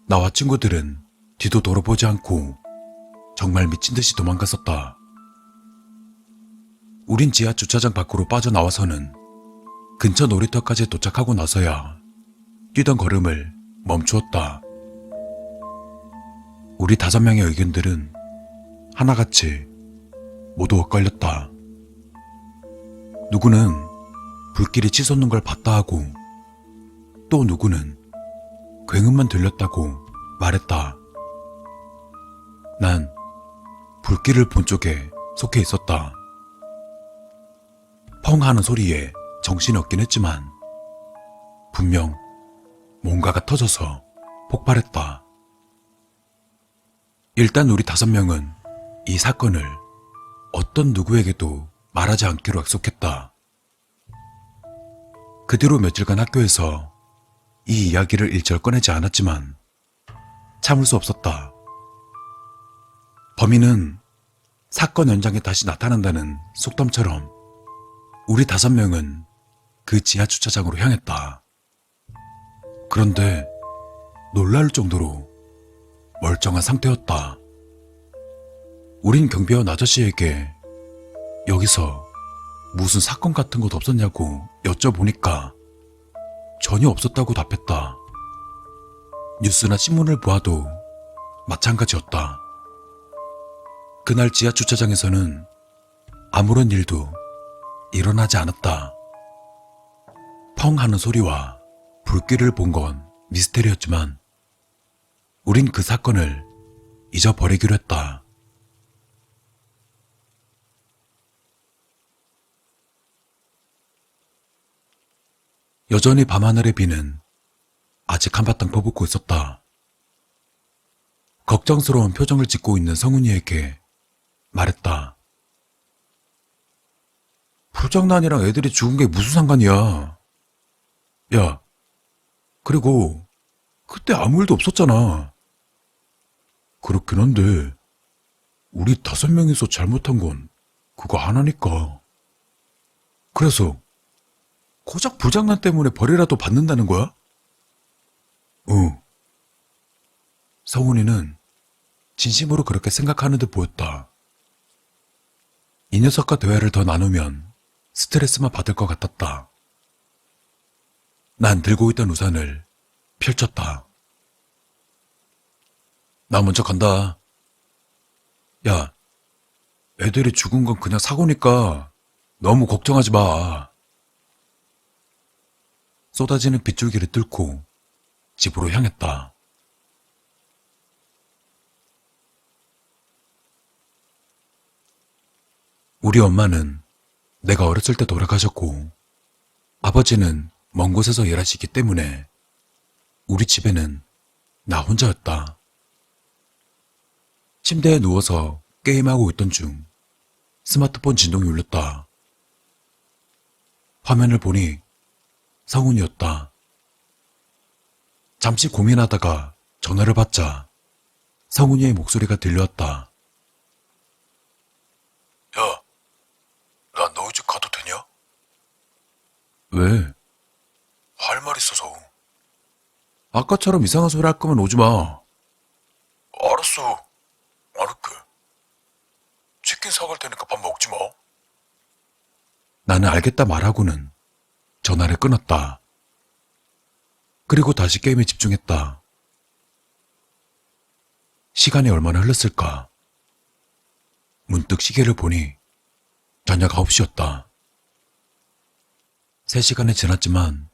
Speaker 1: 나와 친구들은 뒤도 돌아보지 않고 정말 미친 듯이 도망갔었다. 우린 지하 주차장 밖으로 빠져나와서는 근처 놀이터까지 도착하고 나서야 뛰던 걸음을 멈추었다. 우리 5명의 의견들은 하나같이 모두 엇갈렸다. 누구는 불길이 치솟는 걸 봤다 하고 또 누구는 굉음만 들렸다고 말했다. 난 불길을 본 쪽에 속해 있었다. 펑 하는 소리에 정신이 없긴 했지만 분명 뭔가가 터져서 폭발했다. 일단 우리 5명은 이 사건을 어떤 누구에게도 말하지 않기로 약속했다. 그 뒤로 며칠간 학교에서 이 이야기를 일절 꺼내지 않았지만 참을 수 없었다. 범인은 사건 현장에 다시 나타난다는 속담처럼 우리 5명은 그 지하 주차장으로 향했다. 그런데 놀랄 정도로 멀쩡한 상태였다. 우린 경비원 아저씨에게 여기서 무슨 사건 같은 것 없었냐고 여쭤보니까 전혀 없었다고 답했다. 뉴스나 신문을 보아도 마찬가지였다. 그날 지하 주차장에서는 아무런 일도 일어나지 않았다. 펑 하는 소리와 불길을 본 건 미스테리였지만 우린 그 사건을 잊어버리기로 했다. 여전히 밤하늘의 비는 아직 한바탕 퍼붓고 있었다. 걱정스러운 표정을 짓고 있는 성훈이에게 말했다. 불장난이랑 애들이 죽은 게 무슨 상관이야. 야, 그리고 그때 아무 일도 없었잖아. 그렇긴 한데 우리 5명이서 잘못한 건 그거 하나니까. 그래서 고작 불장난 때문에 벌이라도 받는다는 거야? 응. 성훈이는 진심으로 그렇게 생각하는 듯 보였다. 이 녀석과 대화를 더 나누면 스트레스만 받을 것 같았다. 난 들고 있던 우산을 펼쳤다. 나 먼저 간다. 야, 애들이 죽은 건 그냥 사고니까 너무 걱정하지 마. 쏟아지는 빗줄기를 뚫고 집으로 향했다. 우리 엄마는 내가 어렸을 때 돌아가셨고 아버지는 먼 곳에서 일하시기 때문에 우리 집에는 나 혼자였다. 침대에 누워서 게임하고 있던 중 스마트폰 진동이 울렸다. 화면을 보니 성훈이었다. 잠시 고민하다가 전화를 받자 성훈이의 목소리가 들려왔다. 야, 나 너희 집 가도 되냐? 왜? 할 말 있어서. 아까처럼 이상한 소리 할 거면 오지 마. 알았어. 알을게. 치킨 사갈 테니까 밥 먹지 마. 나는 알겠다 말하고는 전화를 끊었다. 그리고 다시 게임에 집중했다. 시간이 얼마나 흘렀을까? 문득 시계를 보니 저녁 9시였다. 3시간이 지났지만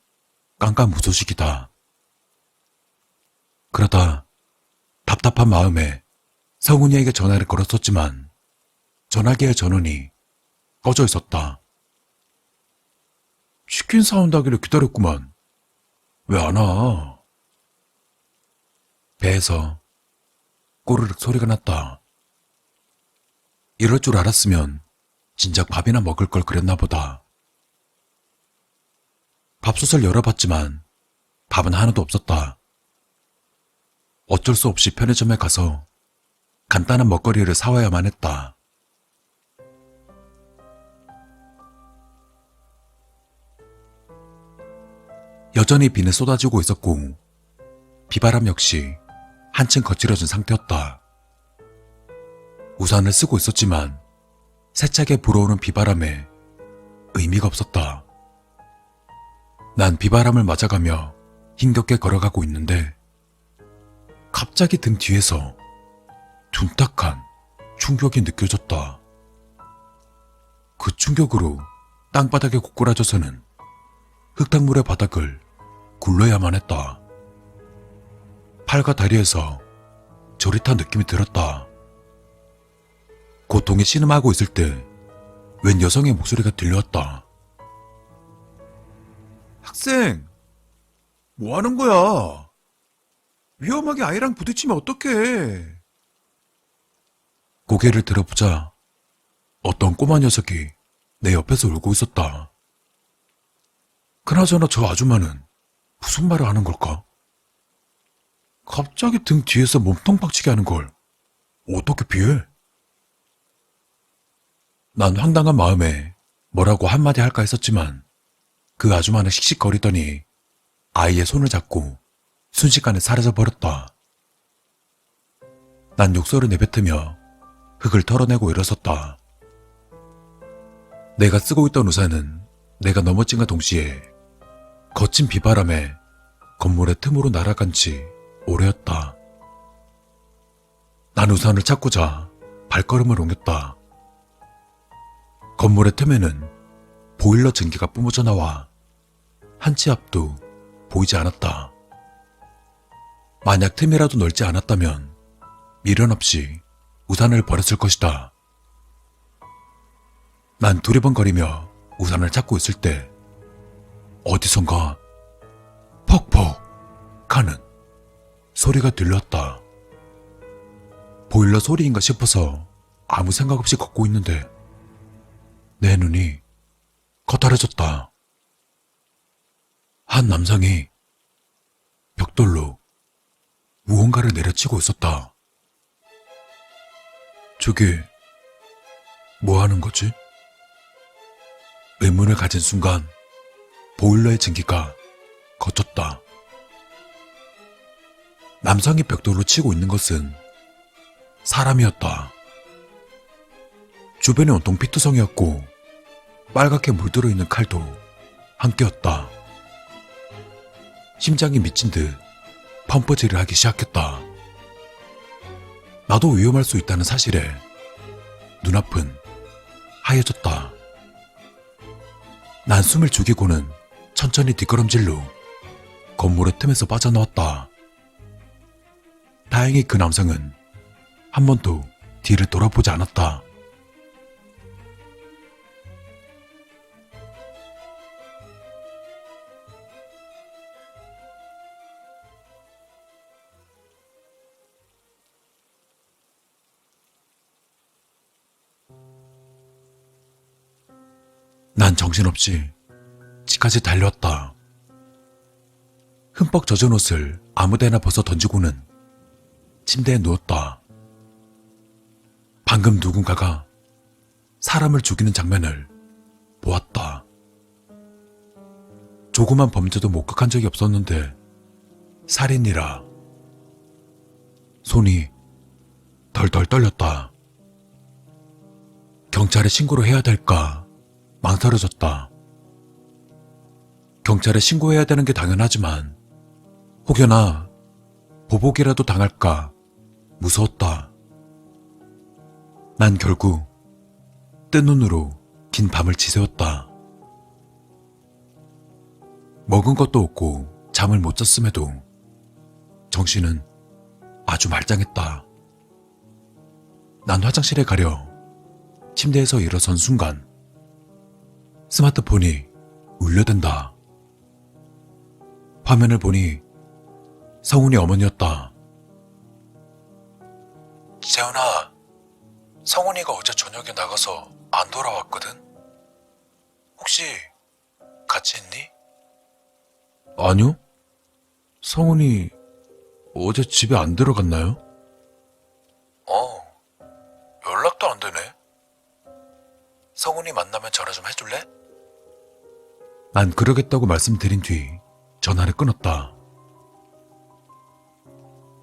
Speaker 1: 깜깜무소식이다. 그러다 답답한 마음에 성훈이에게 전화를 걸었었지만 전화기의 전원이 꺼져 있었다. 치킨 사온다길래 기다렸구만. 왜 안 와? 배에서 꼬르륵 소리가 났다. 이럴 줄 알았으면 진작 밥이나 먹을 걸 그랬나 보다. 밥솥을 열어봤지만 밥은 하나도 없었다. 어쩔 수 없이 편의점에 가서 간단한 먹거리를 사와야만 했다. 여전히 비는 쏟아지고 있었고 비바람 역시 한층 거칠어진 상태였다. 우산을 쓰고 있었지만 세차게 불어오는 비바람에 의미가 없었다. 난 비바람을 맞아가며 힘겹게 걸어가고 있는데 갑자기 등 뒤에서 둔탁한 충격이 느껴졌다. 그 충격으로 땅바닥에 고꾸라져서는 흙탕물의 바닥을 굴러야만 했다. 팔과 다리에서 저릿한 느낌이 들었다. 고통에 신음하고 있을 때 웬 여성의 목소리가 들려왔다. 학생, 뭐 하는 거야? 위험하게 아이랑 부딪히면 어떡해? 고개를 들어보자 어떤 꼬마 녀석이 내 옆에서 울고 있었다. 그나저나 저 아줌마는 무슨 말을 하는 걸까? 갑자기 등 뒤에서 몸통 박치게 하는 걸 어떻게 피해? 난 황당한 마음에 뭐라고 한마디 할까 했었지만 그 아줌마는 씩씩거리더니 아이의 손을 잡고 순식간에 사라져버렸다. 난 욕설을 내뱉으며 흙을 털어내고 일어섰다. 내가 쓰고 있던 우산은 내가 넘어짐과 동시에 거친 비바람에 건물의 틈으로 날아간 지 오래였다. 난 우산을 찾고자 발걸음을 옮겼다. 건물의 틈에는 보일러 전기가 뿜어져 나와 한 치 앞도 보이지 않았다. 만약 틈이라도 넓지 않았다면 미련 없이 우산을 버렸을 것이다. 난 두리번거리며 우산을 찾고 있을 때 어디선가 퍽퍽 하는 소리가 들렸다. 보일러 소리인가 싶어서 아무 생각 없이 걷고 있는데 내 눈이 커다래졌다. 한 남성이 벽돌로 무언가를 내려치고 있었다. 저게 뭐 하는 거지? 의문을 가진 순간 보일러의 전기가 거쳤다. 남성이 벽돌로 치고 있는 것은 사람이었다. 주변에 온통 피투성이었고 빨갛게 물들어 있는 칼도 함께였다. 심장이 미친 듯 펌프질을 하기 시작했다. 나도 위험할 수 있다는 사실에 눈앞은 하얘졌다. 난 숨을 죽이고는 천천히 뒷걸음질로 건물의 틈에서 빠져나왔다. 다행히 그 남성은 한 번도 뒤를 돌아보지 않았다. 난 정신없이 집까지 달려왔다. 흠뻑 젖은 옷을 아무데나 벗어 던지고는 침대에 누웠다. 방금 누군가가 사람을 죽이는 장면을 보았다. 조그만 범죄도 목격한 적이 없었는데 살인이라. 손이 덜덜 떨렸다. 경찰에 신고를 해야 될까 망설여졌다. 경찰에 신고해야 되는 게 당연하지만 혹여나 보복이라도 당할까 무서웠다. 난 결국 뜬 눈으로 긴 밤을 지새웠다. 먹은 것도 없고 잠을 못 잤음에도 정신은 아주 말짱했다. 난 화장실에 가려 침대에서 일어선 순간 스마트폰이 울려댄다. 화면을 보니 성훈이 어머니였다. 재훈아, 성훈이가 어제 저녁에 나가서 안 돌아왔거든? 혹시 같이 있니? 아니요. 성훈이 어제 집에 안 들어갔나요? 연락도 안 되네. 성훈이 만나면 전화 좀 해줄래? 난 그러겠다고 말씀드린 뒤 전화를 끊었다.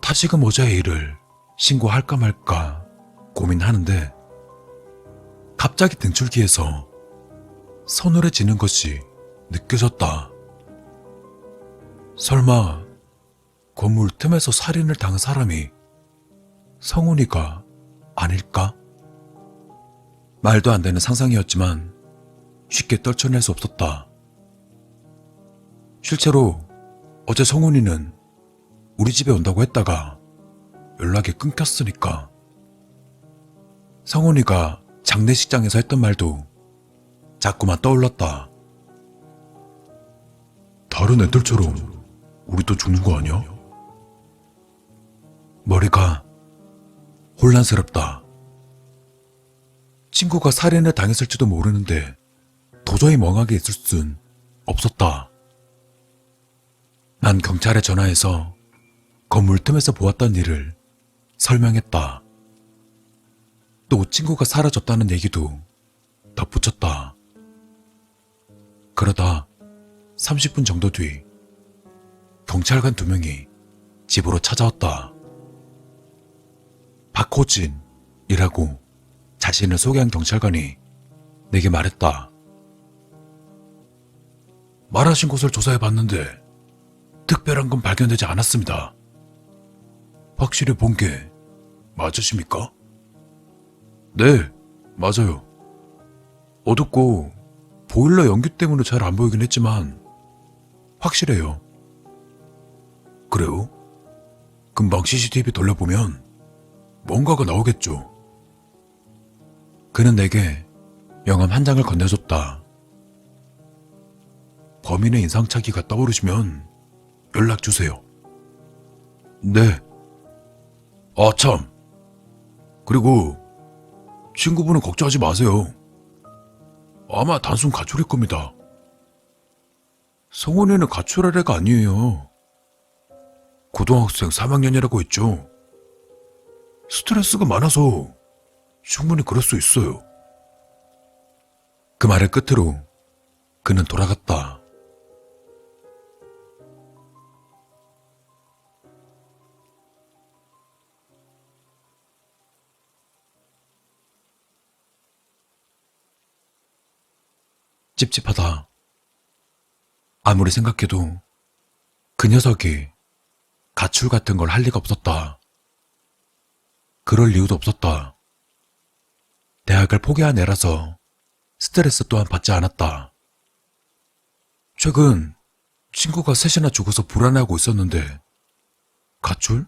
Speaker 1: 다시금 어제의 일을 신고할까 말까 고민하는데 갑자기 등줄기에서 서늘해지는 것이 느껴졌다. 설마 건물 틈에서 살인을 당한 사람이 성훈이가 아닐까? 말도 안 되는 상상이었지만 쉽게 떨쳐낼 수 없었다. 실제로 어제 성훈이는 우리 집에 온다고 했다가 연락이 끊겼으니까. 성훈이가 장례식장에서 했던 말도 자꾸만 떠올랐다. 다른 애들처럼 우리도 죽는 거 아니야? 머리가 혼란스럽다. 친구가 살인을 당했을지도 모르는데 도저히 멍하게 있을 순 없었다. 난 경찰에 전화해서 건물 틈에서 보았던 일을 설명했다. 또 친구가 사라졌다는 얘기도 덧붙였다. 그러다 30분 정도 뒤 경찰관 2명이 집으로 찾아왔다. 박호진이라고 자신을 소개한 경찰관이 내게 말했다. 말하신 곳을 조사해봤는데 특별한 건 발견되지 않았습니다. 확실히 본 게 맞으십니까? 네, 맞아요. 어둡고 보일러 연기 때문에 잘 안 보이긴 했지만 확실해요. 그래요? 금방 CCTV 돌려보면 뭔가가 나오겠죠. 그는 내게 명함 한 장을 건네줬다. 범인의 인상착의가 떠오르시면 연락주세요. 네. 아, 참. 그리고 친구분은 걱정하지 마세요. 아마 단순 가출일 겁니다. 성훈이는 가출할 애가 아니에요. 고등학생 3학년이라고 했죠. 스트레스가 많아서 충분히 그럴 수 있어요. 그 말을 끝으로 그는 돌아갔다. 찝찝하다. 아무리 생각해도 그 녀석이 가출 같은 걸 할 리가 없었다. 그럴 이유도 없었다. 대학을 포기한 애라서 스트레스 또한 받지 않았다. 최근 친구가 셋이나 죽어서 불안해하고 있었는데 가출?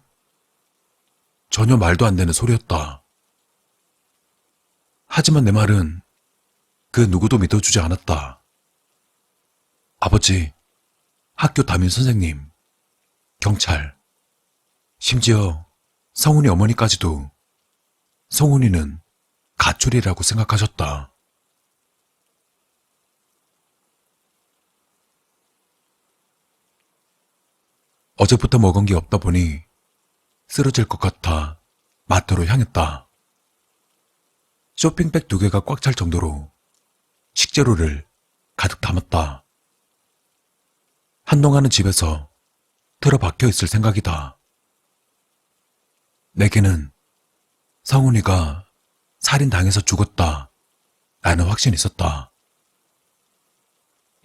Speaker 1: 전혀 말도 안 되는 소리였다. 하지만 내 말은 그 누구도 믿어주지 않았다. 아버지, 학교 담임 선생님, 경찰, 심지어 성훈이 어머니까지도 성훈이는 가출이라고 생각하셨다. 어제부터 먹은 게 없다 보니 쓰러질 것 같아 마트로 향했다. 쇼핑백 2개가 꽉 찰 정도로 식재료를 가득 담았다. 한동안은 집에서 틀어박혀 있을 생각이다. 내게는 성훈이가 살인당해서 죽었다 라는 확신이 있었다.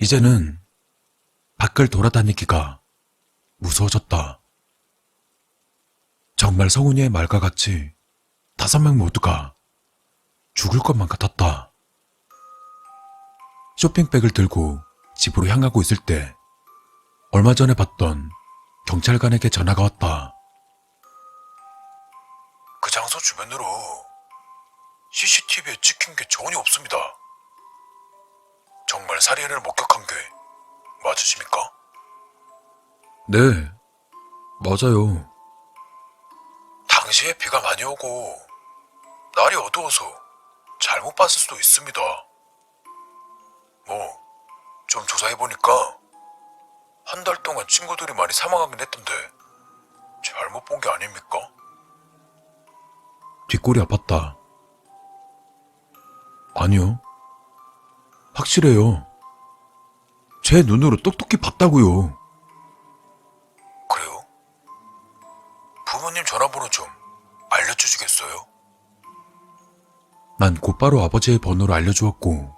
Speaker 1: 이제는 밖을 돌아다니기가 무서워졌다. 정말 성훈이의 말과 같이 5명 모두가 죽을 것만 같았다. 쇼핑백을 들고 집으로 향하고 있을 때 얼마 전에 봤던 경찰관에게 전화가 왔다. 그 장소 주변으로 CCTV에 찍힌 게 전혀 없습니다. 정말 정말 살인을 목격한 게 맞으십니까? 네, 맞아요. 당시에 비가 많이 오고 날이 어두워서 잘못 봤을 수도 있습니다. 좀 조사해보니까 한 달 동안 친구들이 많이 사망하긴 했던데 잘못 본 게 아닙니까? 뒷골이 아팠다. 아니요. 확실해요. 제 눈으로 똑똑히 봤다고요. 그래요? 부모님 전화번호 좀 알려주시겠어요? 난 곧바로 아버지의 번호를 알려주었고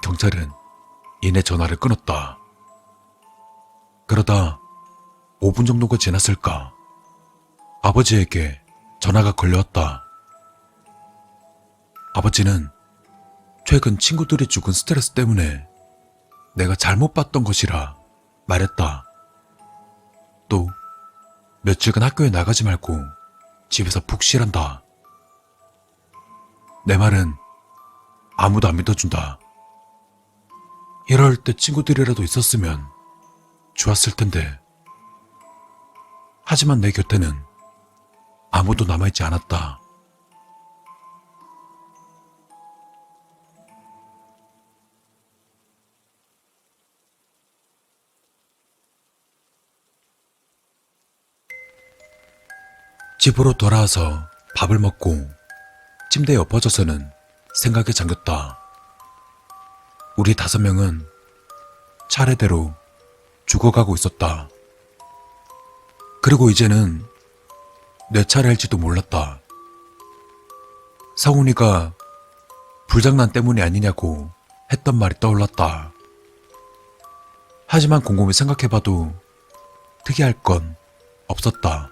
Speaker 1: 경찰은 이내 전화를 끊었다. 그러다 5분 정도가 지났을까 아버지에게 전화가 걸려왔다. 아버지는 최근 친구들이 죽은 스트레스 때문에 내가 잘못 봤던 것이라 말했다. 또 며칠간 학교에 나가지 말고 집에서 푹 쉬란다. 내 말은 아무도 안 믿어준다. 이럴 때 친구들이라도 있었으면 좋았을 텐데. 하지만 내 곁에는 아무도 남아있지 않았다. 집으로 돌아와서 밥을 먹고 침대에 엎어져서는 생각에 잠겼다. 우리 5명은 차례대로 죽어가고 있었다. 그리고 이제는 내 차례일지도 몰랐다. 성훈이가 불장난 때문이 아니냐고 했던 말이 떠올랐다. 하지만 곰곰이 생각해봐도 특이할 건 없었다.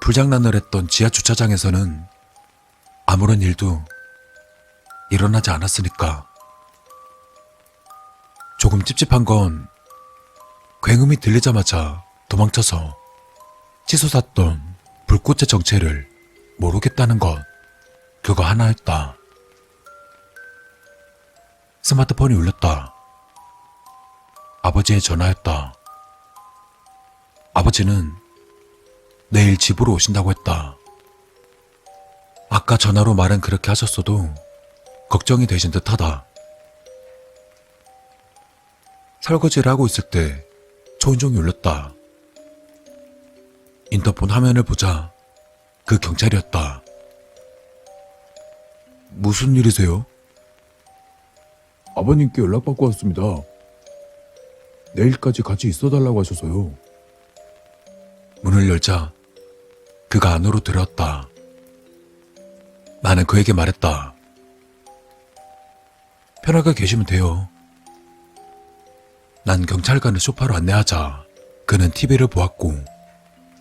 Speaker 1: 불장난을 했던 지하 주차장에서는 아무런 일도 일어나지 않았으니까. 조금 찝찝한 건 굉음이 들리자마자 도망쳐서 치솟았던 불꽃의 정체를 모르겠다는 것, 그거 하나였다. 스마트폰이 울렸다. 아버지의 전화였다. 아버지는 내일 집으로 오신다고 했다. 아까 전화로 말은 그렇게 하셨어도 걱정이 되신 듯하다. 설거지를 하고 있을 때 초인종이 울렸다. 인터폰 화면을 보자 그 경찰이었다. 무슨 일이세요? 아버님께 연락받고 왔습니다. 내일까지 같이 있어달라고 하셔서요. 문을 열자 그가 안으로 들어왔다. 나는 그에게 말했다. 편하게 계시면 돼요. 난 경찰관을 소파로 안내하자 그는 TV를 보았고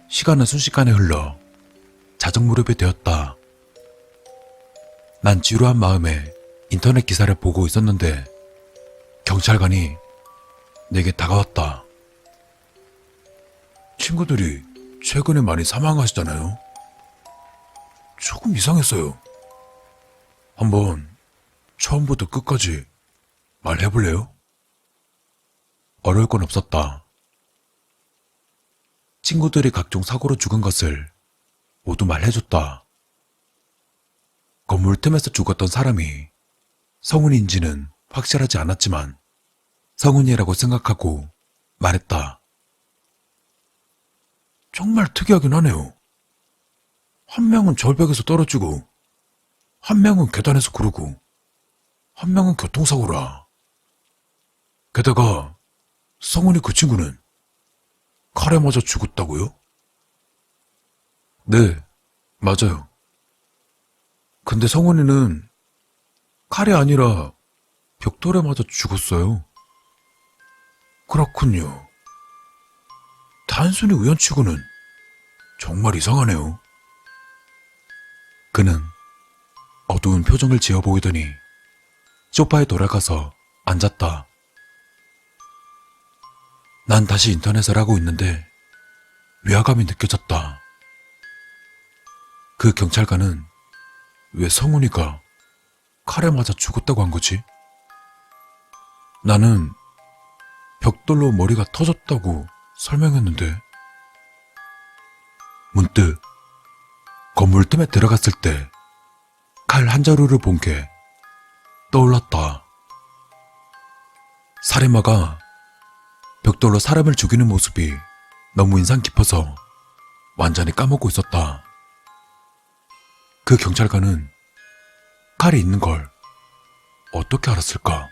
Speaker 1: 시간은 순식간에 흘러 자정 무렵이 되었다. 난 지루한 마음에 인터넷 기사를 보고 있었는데 경찰관이 내게 다가왔다. 친구들이 최근에 많이 사망하시잖아요. 조금 이상했어요. 한번 처음부터 끝까지 말해볼래요? 어려울 건 없었다. 친구들이 각종 사고로 죽은 것을 모두 말해줬다. 건물 틈에서 죽었던 사람이 성훈인지는 확실하지 않았지만 성훈이라고 생각하고 말했다. 정말 특이하긴 하네요. 한 명은 절벽에서 떨어지고 한 명은 계단에서 구르고 한 명은 교통사고라. 게다가 성훈이 그 친구는 칼에 맞아 죽었다고요? 네, 맞아요. 근데 성훈이는 칼이 아니라 벽돌에 맞아 죽었어요. 그렇군요. 단순히 우연치고는 정말 이상하네요. 그는 어두운 표정을 지어 보이더니 소파에 돌아가서 앉았다. 난 다시 인터넷을 하고 있는데 위화감이 느껴졌다. 그 경찰관은 왜 성훈이가 칼에 맞아 죽었다고 한 거지? 나는 벽돌로 머리가 터졌다고 설명했는데 문득 건물 틈에 들어갔을 때 칼 한 자루를 본 게 떠올랐다. 살인마가 벽돌로 사람을 죽이는 모습이 너무 인상 깊어서 완전히 까먹고 있었다. 그 경찰관은 칼이 있는 걸 어떻게 알았을까?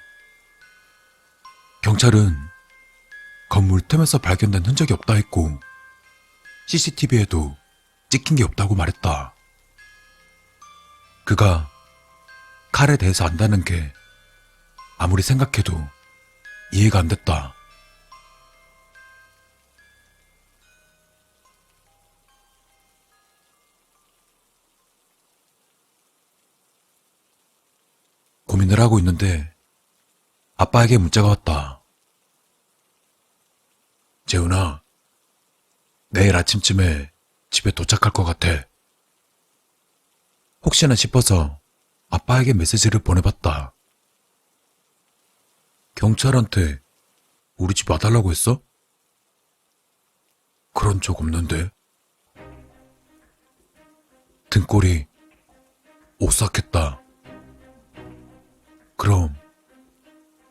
Speaker 1: 경찰은 건물 틈에서 발견된 흔적이 없다 했고 CCTV에도 찍힌 게 없다고 말했다. 그가 칼에 대해서 안다는 게 아무리 생각해도 이해가 안 됐다. 고민을 하고 있는데 아빠에게 문자가 왔다. 재훈아, 내일 아침쯤에 집에 도착할 것 같아. 혹시나 싶어서 아빠에게 메시지를 보내봤다. 경찰한테 우리 집 와달라고 했어? 그런 적 없는데. 등골이 오싹했다. 그럼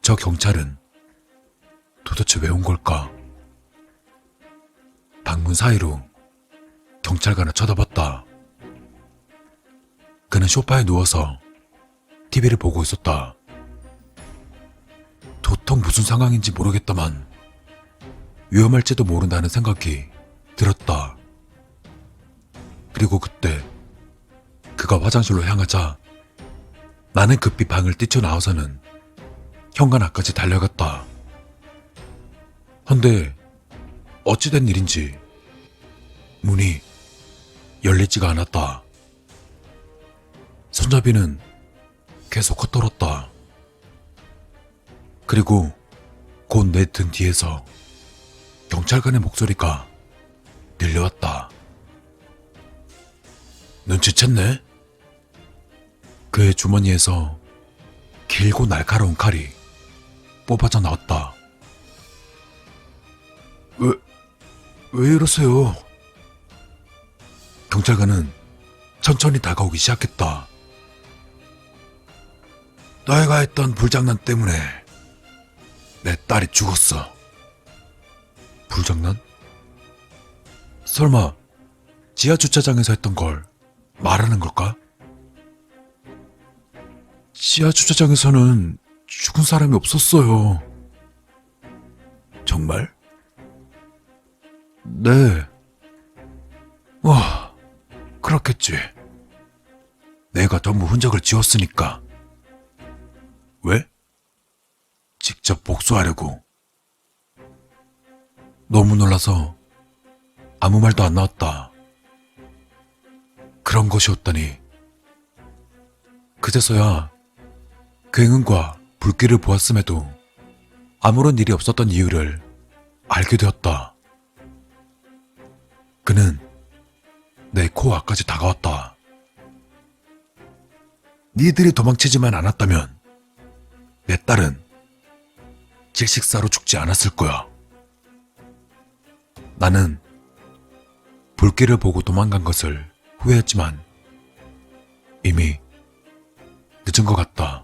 Speaker 1: 저 경찰은 도대체 왜 온 걸까? 방문 사이로 경찰관을 쳐다봤다. 그는 소파에 누워서 TV를 보고 있었다. 도통 무슨 상황인지 모르겠다만 위험할지도 모른다는 생각이 들었다. 그리고 그때 그가 화장실로 향하자 나는 급히 방을 뛰쳐나와서는 현관 앞까지 달려갔다. 헌데 어찌된 일인지 문이 열리지가 않았다. 손잡이는 계속 헛돌았다. 그리고 곧 내 등 뒤에서 경찰관의 목소리가 들려왔다. 눈치챘네? 그의 주머니에서 길고 날카로운 칼이 뽑아져 나왔다. 왜 이러세요? 경찰관은 천천히 다가오기 시작했다. 너희가 했던 불장난 때문에 내 딸이 죽었어. 불장난? 설마 지하 주차장에서 했던 걸 말하는 걸까? 지하 주차장에서는 죽은 사람이 없었어요. 정말? 네. 와, 그렇겠지. 내가 전부 흔적을 지웠으니까. 왜? 직접 복수하려고. 너무 놀라서 아무 말도 안 나왔다. 그런 것이었다니. 그제서야 굉은과 불길을 보았음에도 아무런 일이 없었던 이유를 알게 되었다. 그는 내 코앞까지 다가왔다. 니들이 도망치지만 않았다면 내 딸은 질식사로 죽지 않았을 거야. 나는 불길을 보고 도망간 것을 후회했지만 이미 늦은 것 같다.